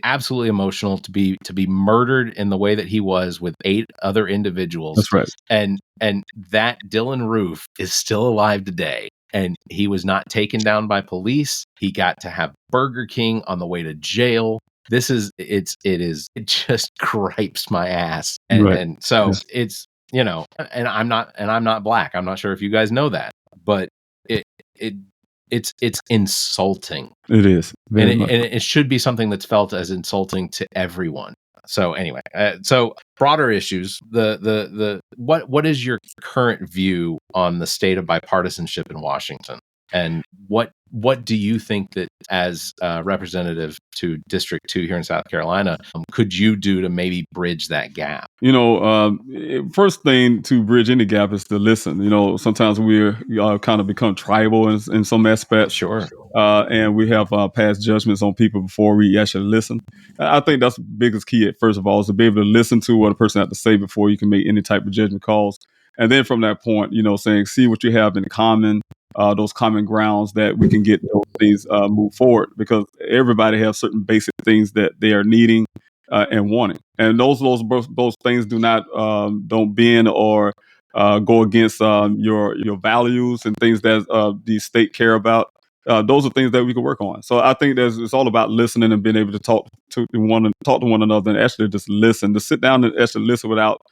absolutely emotional to be murdered in the way that he was with 8 other individuals. That's right. And that Dylan Roof is still alive today, and he was not taken down by police. He got to have Burger King on the way to jail. It just gripes my ass. And Right. and so Yes. it's, and I'm not black. I'm not sure if you guys know that, but it's insulting. It is very And much. it should be something that's felt as insulting to everyone. So anyway, so broader issues. What is your current view on the state of bipartisanship in Washington, and what do you think that as representative to District 2 here in South Carolina, could you do to maybe bridge that gap? First thing to bridge any gap is to listen. Sometimes we kind of become tribal in some aspects. Sure. And we have passed judgments on people before we actually listen. I think that's the biggest key, first of all, is to be able to listen to what a person has to say before you can make any type of judgment calls. And then from that point, see what you have in common, those common grounds that we can get those things move forward, because everybody has certain basic things that they are needing and wanting. And those things don't bend or go against your values and things that the state care about. Those are things that we can work on. So I think it's all about listening and being able to talk to one another and actually just listen, to sit down and actually listen without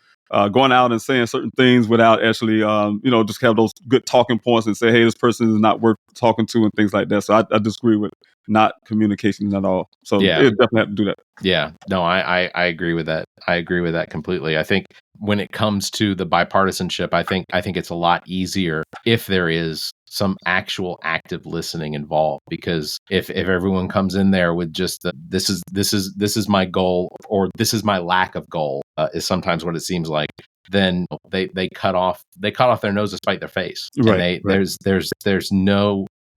going out and saying certain things without actually, just have those good talking points and say, hey, this person is not worth talking to and things like that. So I disagree with not communication at all. So Yeah. it definitely have to do that. Yeah, no, I agree with that. I agree with that completely. I think when it comes to the bipartisanship, I think it's a lot easier if there is some actual active listening involved. Because if everyone comes in there with just this is my goal, or this is my lack of goal, is sometimes what it seems like, then they cut off their nose to spite their face, Right, and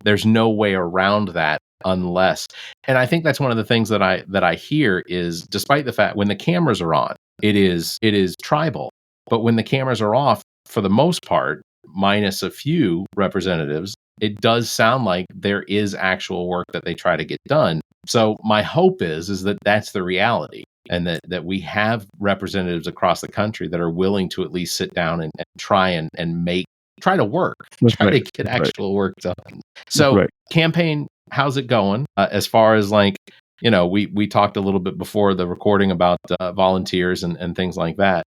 there's no way around that. Unless, and I think that's one of the things that I hear is, despite the fact when the cameras are on, it is tribal, but when the cameras are off, for the most part, minus a few representatives, it does sound like there is actual work that they try to get done. So my hope is that that's the reality, and that we have representatives across the country that are willing to at least sit down and try to work, That's try right. to get actual work done. So Right. campaign, how's it going? As far as we talked a little bit before the recording about volunteers and things like that.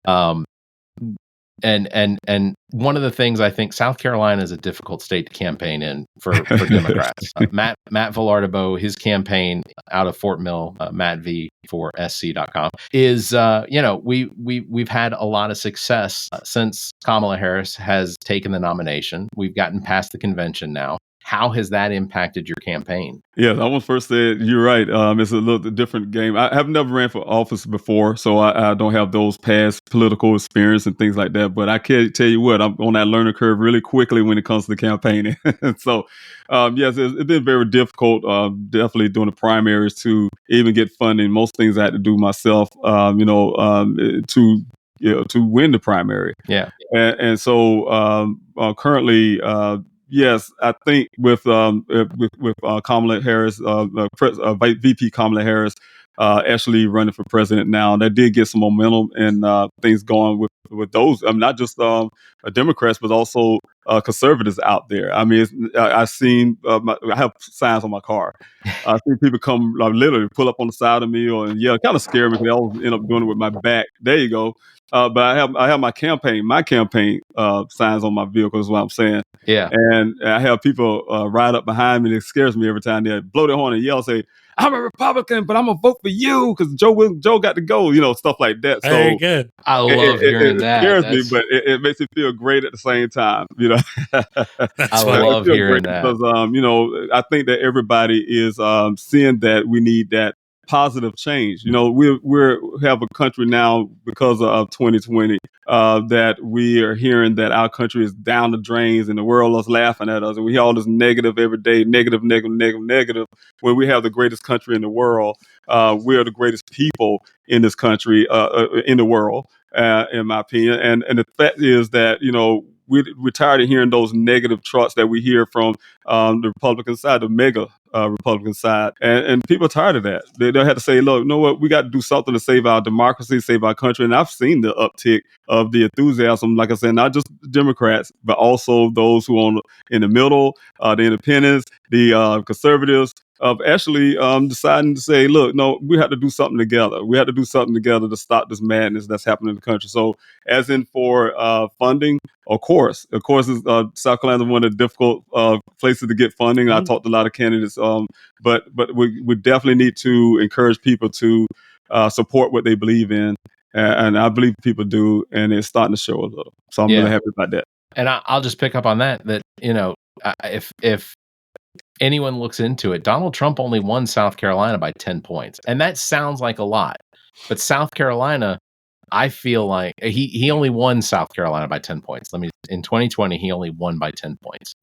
And one of the things, I think South Carolina is a difficult state to campaign in for Democrats. Matt Villardo, his campaign out of Fort Mill, Matt V for SC.com, is we've had a lot of success since Kamala Harris has taken the nomination. We've gotten past the convention now. How has that impacted your campaign? Yeah, I was first said you're right. It's a little different game. I have never ran for office before, so I don't have those past political experience and things like that. But I can tell you what, I'm on that learning curve really quickly when it comes to campaigning. So, yes, it's been very difficult. Definitely doing the primaries to even get funding. Most things I had to do myself. To win the primary. Yeah. And so currently. Yes, I think with Kamala Harris, VP Kamala Harris, actually running for president now, that did get some momentum and things going with those. Not just Democrats, but also conservatives out there. I mean, I've seen. I have signs on my car. I see people come literally pull up on the side of me, or it kind of scare me because I always end up doing it with my back. There you go. But I have my campaign signs on my vehicle is what I'm saying. Yeah. And I have people ride up behind me. It scares me every time they blow their horn and yell, say, "I'm a Republican, but I'm gonna vote for you because Joe got to go," stuff like that. So Very good. I love hearing it that. scares me, but it makes me feel great at the same time. That's I funny. love feel hearing great that. because I think that everybody is seeing that we need that positive change. We have a country now because of 2020 that we are hearing that our country is down the drains and the world is laughing at us, and we hear all this negative every day, negative, when we have the greatest country in the world. We are the greatest people in this country, in the world, in my opinion. And the fact is that, we're tired of hearing those negative trots that we hear from the Republican side, the mega Republican side, and people are tired of that. They'll have to say, look, you know what, we got to do something to save our democracy, save our country. And I've seen the uptick of the enthusiasm, like I said, not just Democrats, but also those who are in the middle, the independents, the conservatives, of actually deciding to say, look, no, we have to do something together. We have to do something together to stop this madness that's happening in the country. So as in for funding, of course, South Carolina is one of the difficult places to get funding. I talked to a lot of candidates, but we definitely need to encourage people to support what they believe in. And I believe people do, and it's starting to show a little. So I'm really happy about that. And I'll just pick up on that, if anyone looks into it, Donald Trump only won South Carolina by 10 points. And that sounds like a lot. But South Carolina, I feel like he only won South Carolina by 10 points. In 2020, he only won by 10 points.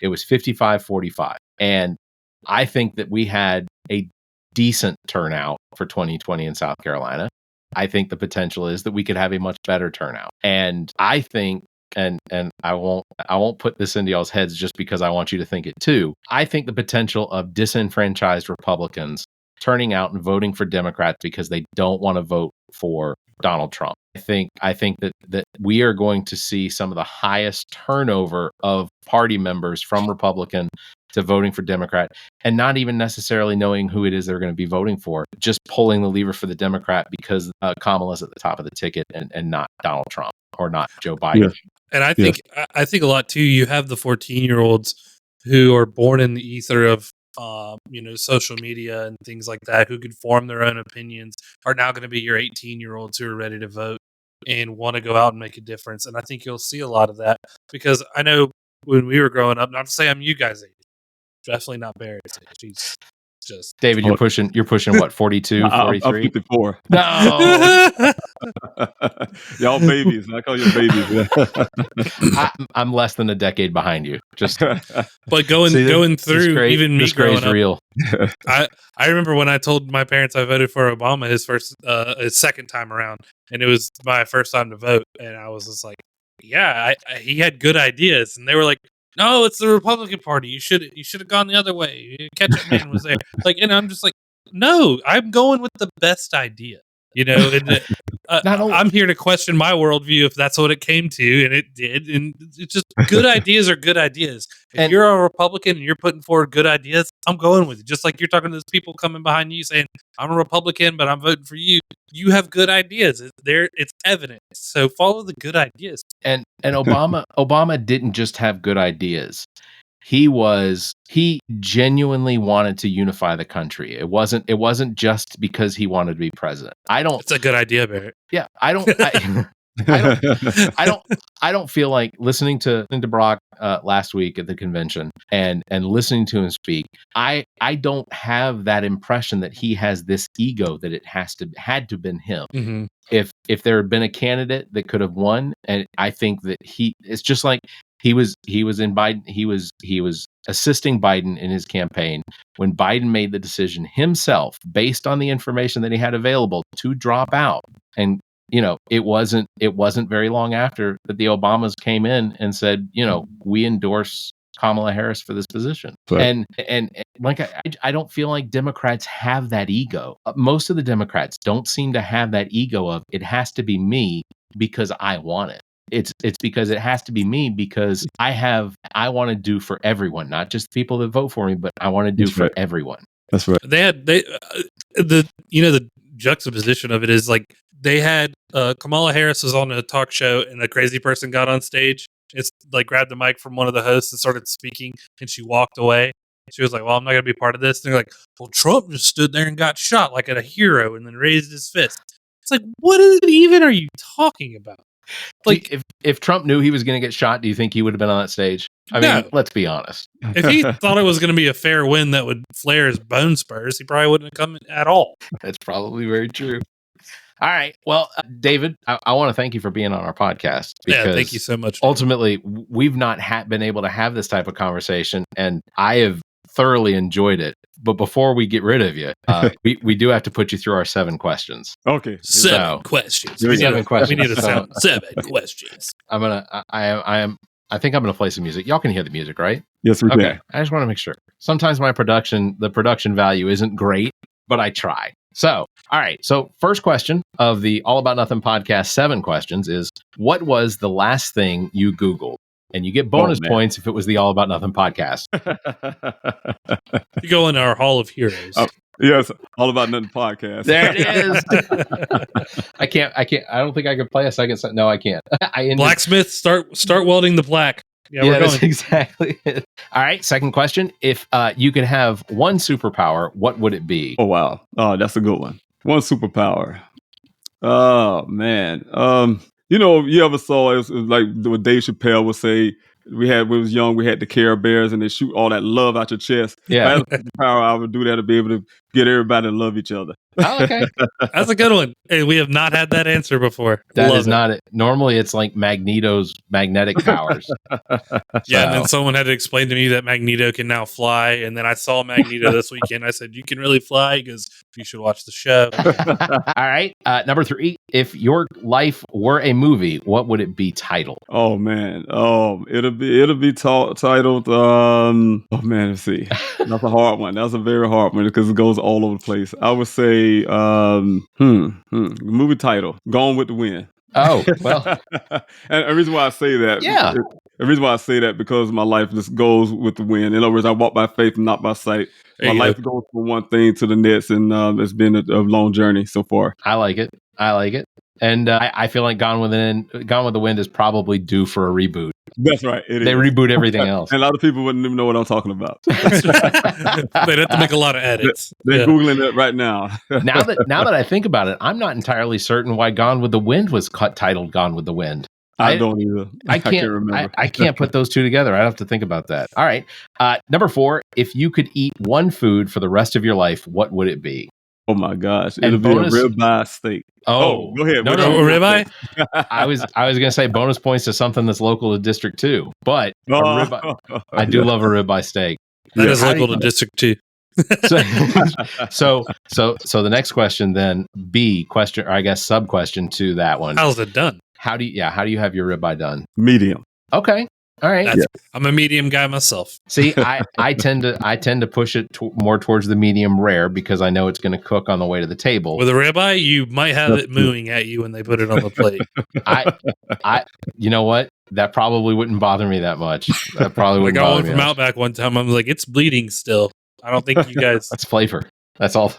It was 55-45. And I think that we had a decent turnout for 2020 in South Carolina. I think the potential is that we could have a much better turnout. And I think, and I won't put this into y'all's heads just because I want you to think it too. I think the potential of disenfranchised Republicans turning out and voting for Democrats because they don't want to vote for Donald Trump. I think that we are going to see some of the highest turnover of party members from Republican to voting for Democrat and not even necessarily knowing who it is they're going to be voting for, just pulling the lever for the Democrat because Kamala's at the top of the ticket and not Donald Trump or not Joe Biden. Yes. And I think a lot too. You have the 14-year-olds who are born in the ether of social media and things like that, who could form their own opinions, are now going to be your 18-year-olds who are ready to vote and want to go out and make a difference. And I think you'll see a lot of that, because I know when we were growing up, not to say I'm you guys' age, definitely not Barrett's age. He's just David, you're pushing what, 42, 43? I'm 54. No. Y'all babies. I call you babies. I'm less than a decade behind you. Just but going through even me growing up, real. I remember when I told my parents I voted for Obama his second time around, and it was my first time to vote, and I was just like, yeah, he had good ideas, and they were like, no, it's the Republican Party. You should have gone the other way. Ketchup Man was there. And I'm just like, no, I'm going with the best idea. And I'm here to question my worldview if that's what it came to, and it did. And it's just good ideas are good ideas. If you're a Republican and you're putting forward good ideas, I'm going with it. Just like you're talking to those people coming behind you saying, I'm a Republican, but I'm voting for you. You have good ideas. It's evident. So follow the good ideas. And Obama didn't just have good ideas. He genuinely wanted to unify the country. It wasn't just because he wanted to be president. It's a good idea, Barrett. Yeah, I don't feel like listening to Barack last week at the convention and listening to him speak. I don't have that impression that he has this ego that it had to been him. Mm-hmm. If there had been a candidate that could have won, and I think that it's just like he was in Biden. He was assisting Biden in his campaign when Biden made the decision himself, based on the information that he had available, to drop out. And it wasn't very long after that the Obamas came in and said, we endorse Kamala Harris for this position. Right. And like I don't feel like Democrats have that ego. Most of the Democrats don't seem to have that ego of it has to be me because I want it. It's because it has to be me because I want to do for everyone, not just people that vote for me, but I want to do for everyone. That's right. The juxtaposition of it is like they had Kamala Harris was on a talk show and a crazy person got on stage. It's like grabbed the mic from one of the hosts and started speaking, and she walked away. She was like, well, I'm not going to be part of this. And they're like, well, Trump just stood there and got shot like a hero and then raised his fist. It's like, what even are you talking about? Like, if Trump knew he was going to get shot, do you think he would have been on that stage? I mean, let's be honest. If he thought it was going to be a fair win that would flare his bone spurs, he probably wouldn't have come at all. That's probably very true. All right. Well, David, I want to thank you for being on our podcast. Yeah, thank you so much. Ultimately, we've not been able to have this type of conversation, and I have thoroughly enjoyed it. But before we get rid of you, we do have to put you through our 7 questions. Okay. Seven questions. We need a sound. 7 questions. I think I'm gonna play some music. Y'all can hear the music, right? Yes, we can. I just want to make sure. Sometimes the production value isn't great, but I try. So, all right. So, first question of the All About Nothing podcast, 7 questions is: what was the last thing you Googled? And you get bonus points if it was the All About Nothing podcast. You go in our Hall of Heroes. Yes, All About Nothing podcast. There it is. I can't. I don't think I could play a second. No, I can't. Blacksmith, start welding the plaque. Yeah, that's exactly it. All right. Second question: if you could have one superpower, what would it be? Oh wow! Oh, that's a good one. One superpower. Oh man. You ever saw it was like what Dave Chappelle would say? When we was young, we had the Care Bears, and they shoot all that love out your chest. Yeah, if I had the power, I would do that to be able to get everybody to love each other. Oh, okay, that's a good one. Hey, we have not had that answer before. That is not it. Normally, it's like Magneto's magnetic powers. Yeah, and then someone had to explain to me that Magneto can now fly, and then I saw Magneto this weekend. I said, "You can really fly?" He goes, "You should watch the show." All right, number 3. If your life were a movie, what would it be titled? Oh man, it'll be titled. Oh man, let's see. That's a hard one. That's a very hard one because it goes all over the place. I would say, movie title: Gone with the Wind. Oh well, and the reason why I say that, The reason why I say that because my life just goes with the wind. In other words, I walk by faith and not by sight. My life goes from one thing to the next, and it's been a long journey so far. I like it. And I feel like Gone with the Wind is probably due for a reboot. That's right. They reboot everything else. And a lot of people wouldn't even know what I'm talking about. They'd have to make a lot of edits. They're Googling it right now. now that I think about it, I'm not entirely certain why Gone with the Wind was titled Gone with the Wind. I don't either. I can't remember. I can't put those two together. I'd have to think about that. All right. Number 4, if you could eat one food for the rest of your life, what would it be? Oh my gosh. It'll be a ribeye steak. Oh, go ahead. No, ribeye? I was going to say bonus points to something that's local to District 2, but I do love a ribeye steak. That is local to District 2. So the next question then, B question, or I guess sub question to that one. How's it done? How do you have your ribeye done? Medium. Okay. All right. I'm a medium guy myself. See, I tend to push it more towards the medium rare because I know it's going to cook on the way to the table. With a ribeye, you might have it mooing at you when they put it on the plate. I you know what? That probably wouldn't bother me that much. That probably wouldn't bother me. I got one from Outback one time. I'm like, it's bleeding still. I don't think you guys. That's flavor. That's all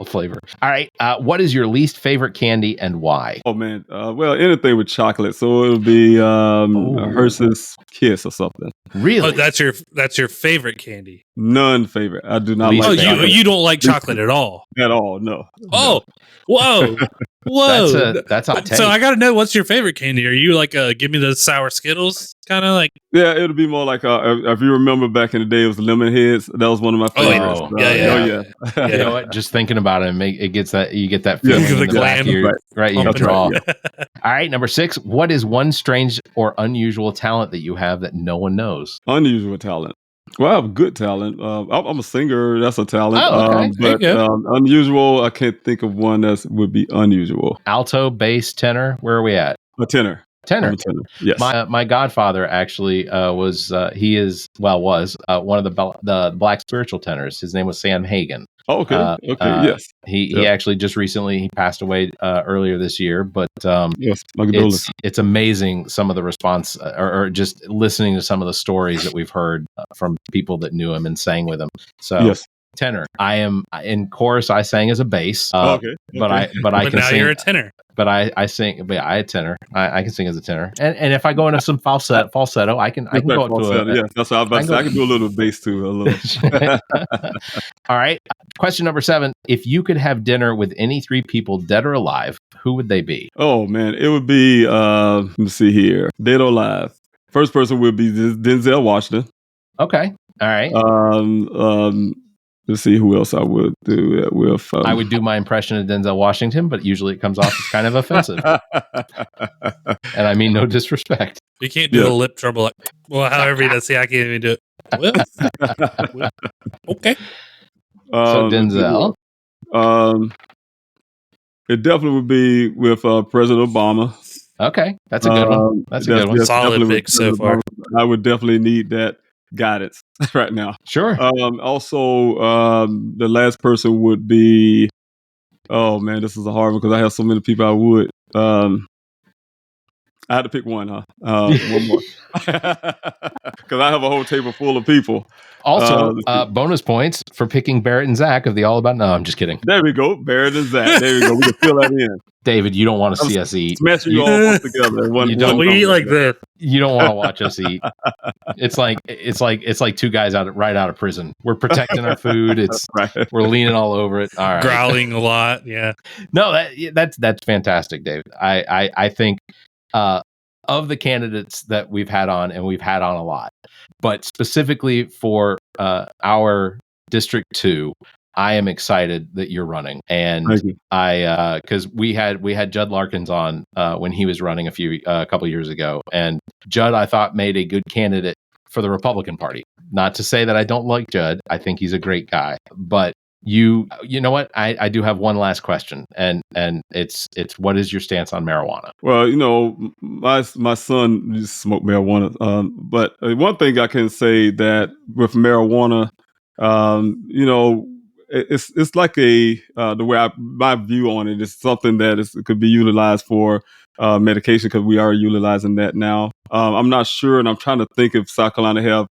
flavor. All right. What is your least favorite candy and why? Oh man. Well, anything with chocolate. So it'll be a Hershey's Kiss or something. Really? Oh, that's your favorite candy. None favorite. I do not like. Oh, you don't like chocolate at all. At all? No. Oh, whoa. Whoa, that's hot take. So I gotta know, what's your favorite candy? Are you like give me the sour Skittles kind of like? Yeah, it'll be more like if you remember back in the day, it was the lemon heads. That was one of my favorites. Yeah. You know what? Just thinking about it, you get that feeling in the back of your your jaw. All right, number 6. What is one strange or unusual talent that you have that no one knows? Unusual talent. Well, I have good talent. I'm a singer. That's a talent. Oh, okay. But unusual, I can't think of one that would be unusual. Alto, bass, tenor. Where are we at? A tenor. Tenor. Yes. My godfather actually was one of the black spiritual tenors. His name was Sam Hagen. Oh, okay. Yes. He actually just recently passed away earlier this year, but yes, my condolences. It's amazing some of the response or just listening to some of the stories that we've heard from people that knew him and sang with him. So yes. Tenor. I am in chorus. I sang as a bass. But I can now sing. You're a tenor. But I sing. But I a tenor. I can sing as a tenor. And if I go into some falsetto, I can go up to yeah, that's what I was about to say. I can do a little bass too. A little. All right. Question number 7. If you could have dinner with any 3 people, dead or alive, who would they be? Oh man, it would be. Let me see here. Dead or alive. First person would be Denzel Washington. Okay. All right. Let's see who else I would do that with. I would do my impression of Denzel Washington, but usually it comes off as kind of offensive. And I mean no disrespect. You can't do the lip trouble. Like, well, however you see, I can't even do it. Well, okay. So Denzel. It definitely would be with President Obama. Okay, that's a good one. That's a good one. Solid pick so far. I would definitely need that guidance right now. Sure. Also, the last person would be. Oh man, this is a hard one because I have so many people I would. I had to pick one, huh? One more. Because I have a whole table full of people. Also, bonus points for picking Barrett and Zach of the All About... No, I'm just kidding. There we go. Barrett and Zach. There we go. We can fill that in. David, you don't want to see us eat. Smashing you all together. We eat like this. You don't want to watch us eat. It's like 2 guys right out of prison. We're protecting our food. We're leaning all over it. All right. Growling a lot. Yeah. No, that's fantastic, David. I think of the candidates that we've had on, and we've had on a lot, but specifically for our District 2, I am excited that you're running, and because we had Judd Larkins on when he was running a couple years ago, and Judd I thought made a good candidate for the Republican Party. Not to say that I don't like Judd, I think he's a great guy, but you know what? I do have one last question, and it's what is your stance on marijuana? Well, my son used to smoke marijuana, but one thing I can say that with marijuana, it's like the way my view on it is something that could be utilized for medication because we are utilizing that now. I'm not sure, and I'm trying to think if South Carolina have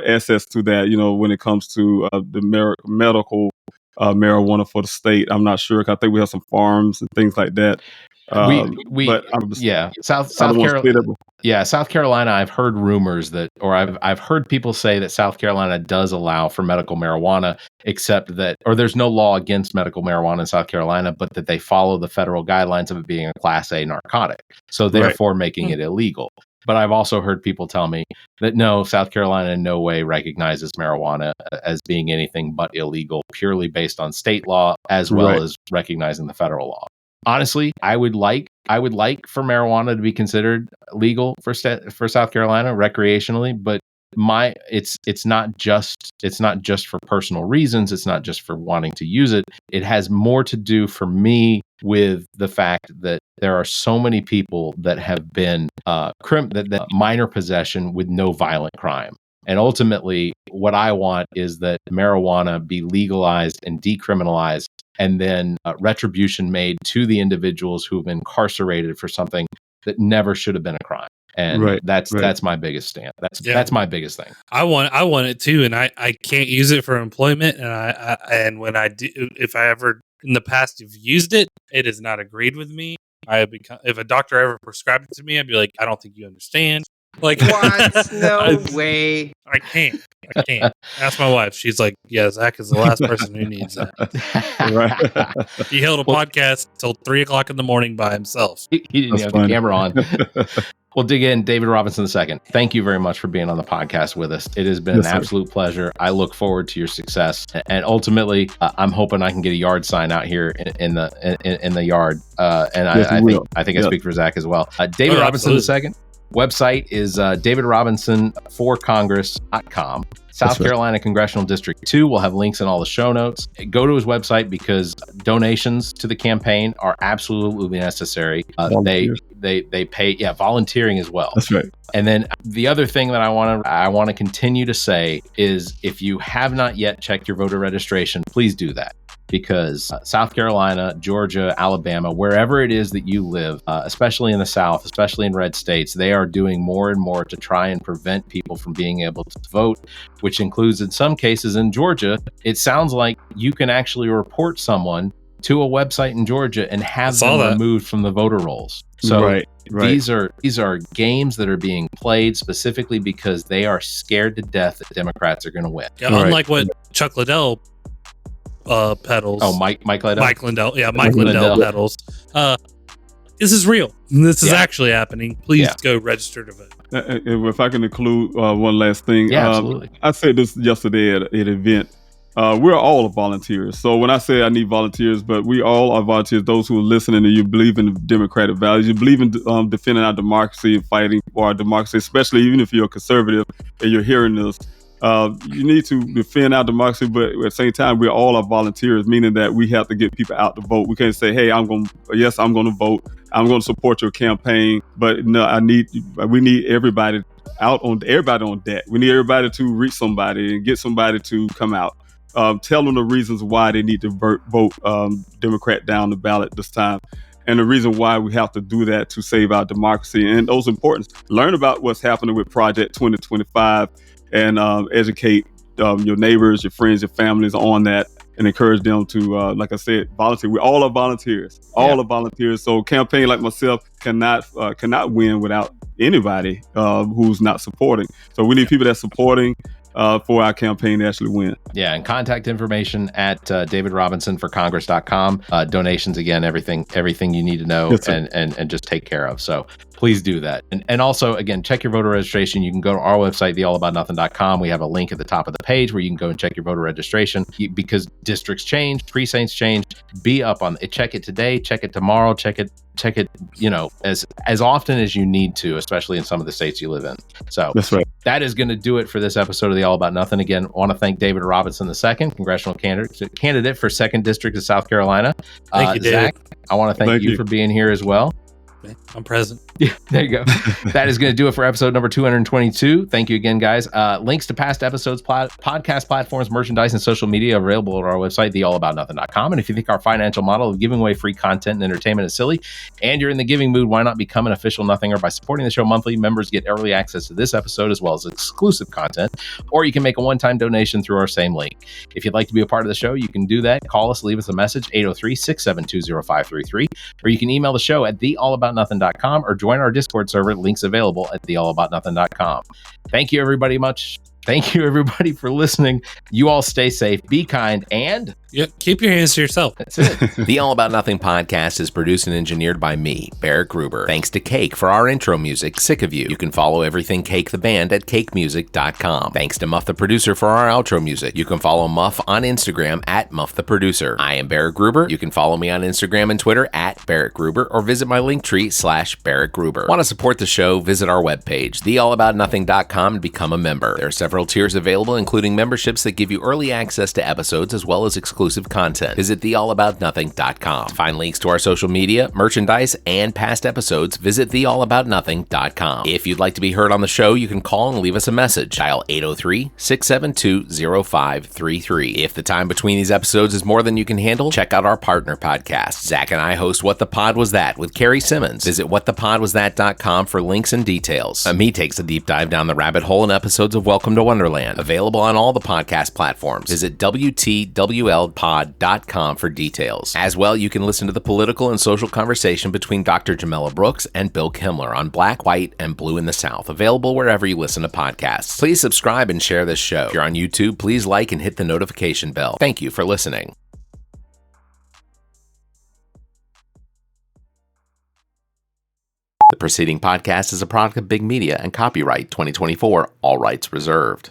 access to that, when it comes to the medical marijuana for the state. I'm not sure. I think we have some farms and things like that. But South Carolina. I've heard rumors that, or I've heard people say that South Carolina does allow for medical marijuana, except that, or there's no law against medical marijuana in South Carolina, but that they follow the federal guidelines of it being a Class A narcotic, so therefore making it illegal. But I've also heard people tell me that no, South Carolina in no way recognizes marijuana as being anything but illegal, purely based on state law, as well as recognizing the federal law. Honestly, I would like for marijuana to be considered legal for South Carolina recreationally, but it's not just for personal reasons. It's not just for wanting to use it. It has more to do for me with the fact that there are so many people that have been that minor possession with no violent crime. And ultimately, what I want is that marijuana be legalized and decriminalized, and then retribution made to the individuals who have been incarcerated for something that never should have been a crime. And that's my biggest stand. That's my biggest thing. I want it too, and I can't use it for employment. And when I do, if I ever in the past have used it, it has not agreed with me. If a doctor ever prescribed it to me, I'd be like, I don't think you understand. Like, what? No way. I can't. Ask my wife. She's like, yeah, Zach is the last person who needs that. Right. He held a podcast till 3:00 in the morning by himself. He didn't have the camera on. We'll dig in. David Robinson II, thank you very much for being on the podcast with us. It has been an absolute pleasure. I look forward to your success, and ultimately, I'm hoping I can get a yard sign out here in the yard. And I think I speak for Zach as well. David Robinson II. Website is davidrobinson4congress.com. South Carolina Congressional District 2 will have links in all the show notes. Go to his website because donations to the campaign are absolutely necessary. They pay, volunteering as well. That's right. And then the other thing that I want to continue to say is, if you have not yet checked your voter registration, please do that. Because South Carolina, Georgia, Alabama, wherever it is that you live, especially in the South, especially in red states, they are doing more and more to try and prevent people from being able to vote, which includes, in some cases in Georgia, it sounds like you can actually report someone to a website in Georgia and have them removed from the voter rolls. So these are games that are being played specifically because they are scared to death that Democrats are going to win. Yeah, unlike what Chuck Liddell pedals. Oh, Mike Liddell. Mike Lindell. Yeah, Mike Lindell pedals. This is real. This is actually happening. Please go register to vote. If I can include one last thing. Absolutely. I said this yesterday at an event. We're all volunteers. So when I say I need volunteers, but we all are volunteers, those who are listening and you believe in democratic values, you believe in defending our democracy and fighting for our democracy, especially even if you're a conservative and you're hearing this. You need to defend our democracy, but at the same time, we all are volunteers, meaning that we have to get people out to vote. We can't say, hey, I'm going to vote. I'm going to support your campaign. But no, we need everybody on deck. We need everybody to reach somebody and get somebody to come out. Tell them the reasons why they need to vote Democrat down the ballot this time. And the reason why we have to do that to save our democracy. And those importance. Learn about what's happening with Project 2025 and educate your neighbors, your friends, your families on that, and encourage them to, like I said, volunteer. We all are volunteers. All are volunteers. So a campaign like myself cannot win without anybody who's not supporting. So we need people that's supporting for our campaign to actually win. Yeah, and contact information at davidrobinsonforcongress.com. Donations, again, everything you need to know and just take care of. So please do that. And also, again, check your voter registration. You can go to our website, theallaboutnothing.com. We have a link at the top of the page where you can go and check your voter registration because districts change, precincts change. Be up on it. Check it today, check it tomorrow, check it, as often as you need to, especially in some of the states you live in. So that's right. That is going to do it for this episode of the All About Nothing. Again, I want to thank David Robinson II, congressional candidate for 2nd District of South Carolina. Thank you, David. Zach, I want to thank you for being here as well. I'm present. Yeah, there you go. That is going to do it for episode number 222. Thank you again, guys. Links to past episodes, podcast platforms, merchandise, and social media are available at our website, theallaboutnothing.com. And if you think our financial model of giving away free content and entertainment is silly, and you're in the giving mood, why not become an official Nothinger by supporting the show monthly? Members get early access to this episode as well as exclusive content, or you can make a one-time donation through our same link. If you'd like to be a part of the show, you can do that. Call us, leave us a message, 803-672-0533, or you can email the show at theallaboutnothing.com or join our Discord server. Links available at theallaboutnothing.com. Thank you, everybody, Thank you, everybody, for listening. You all stay safe, be kind, and keep your hands to yourself. That's it. The All About Nothing podcast is produced and engineered by me, Barrett Gruber. Thanks to Cake for our intro music, Sick of You. You can follow everything Cake the band at cakemusic.com. Thanks to Muff the producer for our outro music. You can follow Muff on Instagram at Muff the producer. I am Barrett Gruber. You can follow me on Instagram and Twitter at Barrett Gruber or visit my Linktree /Barrett Gruber. Want to support the show? Visit our webpage, theallaboutnothing.com, and become a member. There are several tiers available, including memberships that give you early access to episodes as well as exclusive content. Visit theallaboutnothing.com. To find links to our social media, merchandise, and past episodes, visit theallaboutnothing.com. If you'd like to be heard on the show, you can call and leave us a message. Dial 803-672-0533. If the time between these episodes is more than you can handle, check out our partner podcast. Zach and I host What the Pod Was That with Carrie Simmons. Visit whatthepodwasthat.com for links and details. Me takes a deep dive down the rabbit hole in episodes of Welcome to Wonderland, available on all the podcast platforms. Visit WTWLpod.com for details. As well, you can listen to the political and social conversation between Dr. Jamela Brooks and Bill Kimmler on Black, White, and Blue in the South, available wherever you listen to podcasts. Please subscribe and share this show. If you're on YouTube, please like and hit the notification bell. Thank you for listening. The preceding podcast is a product of Big Media and copyright 2024, all rights reserved.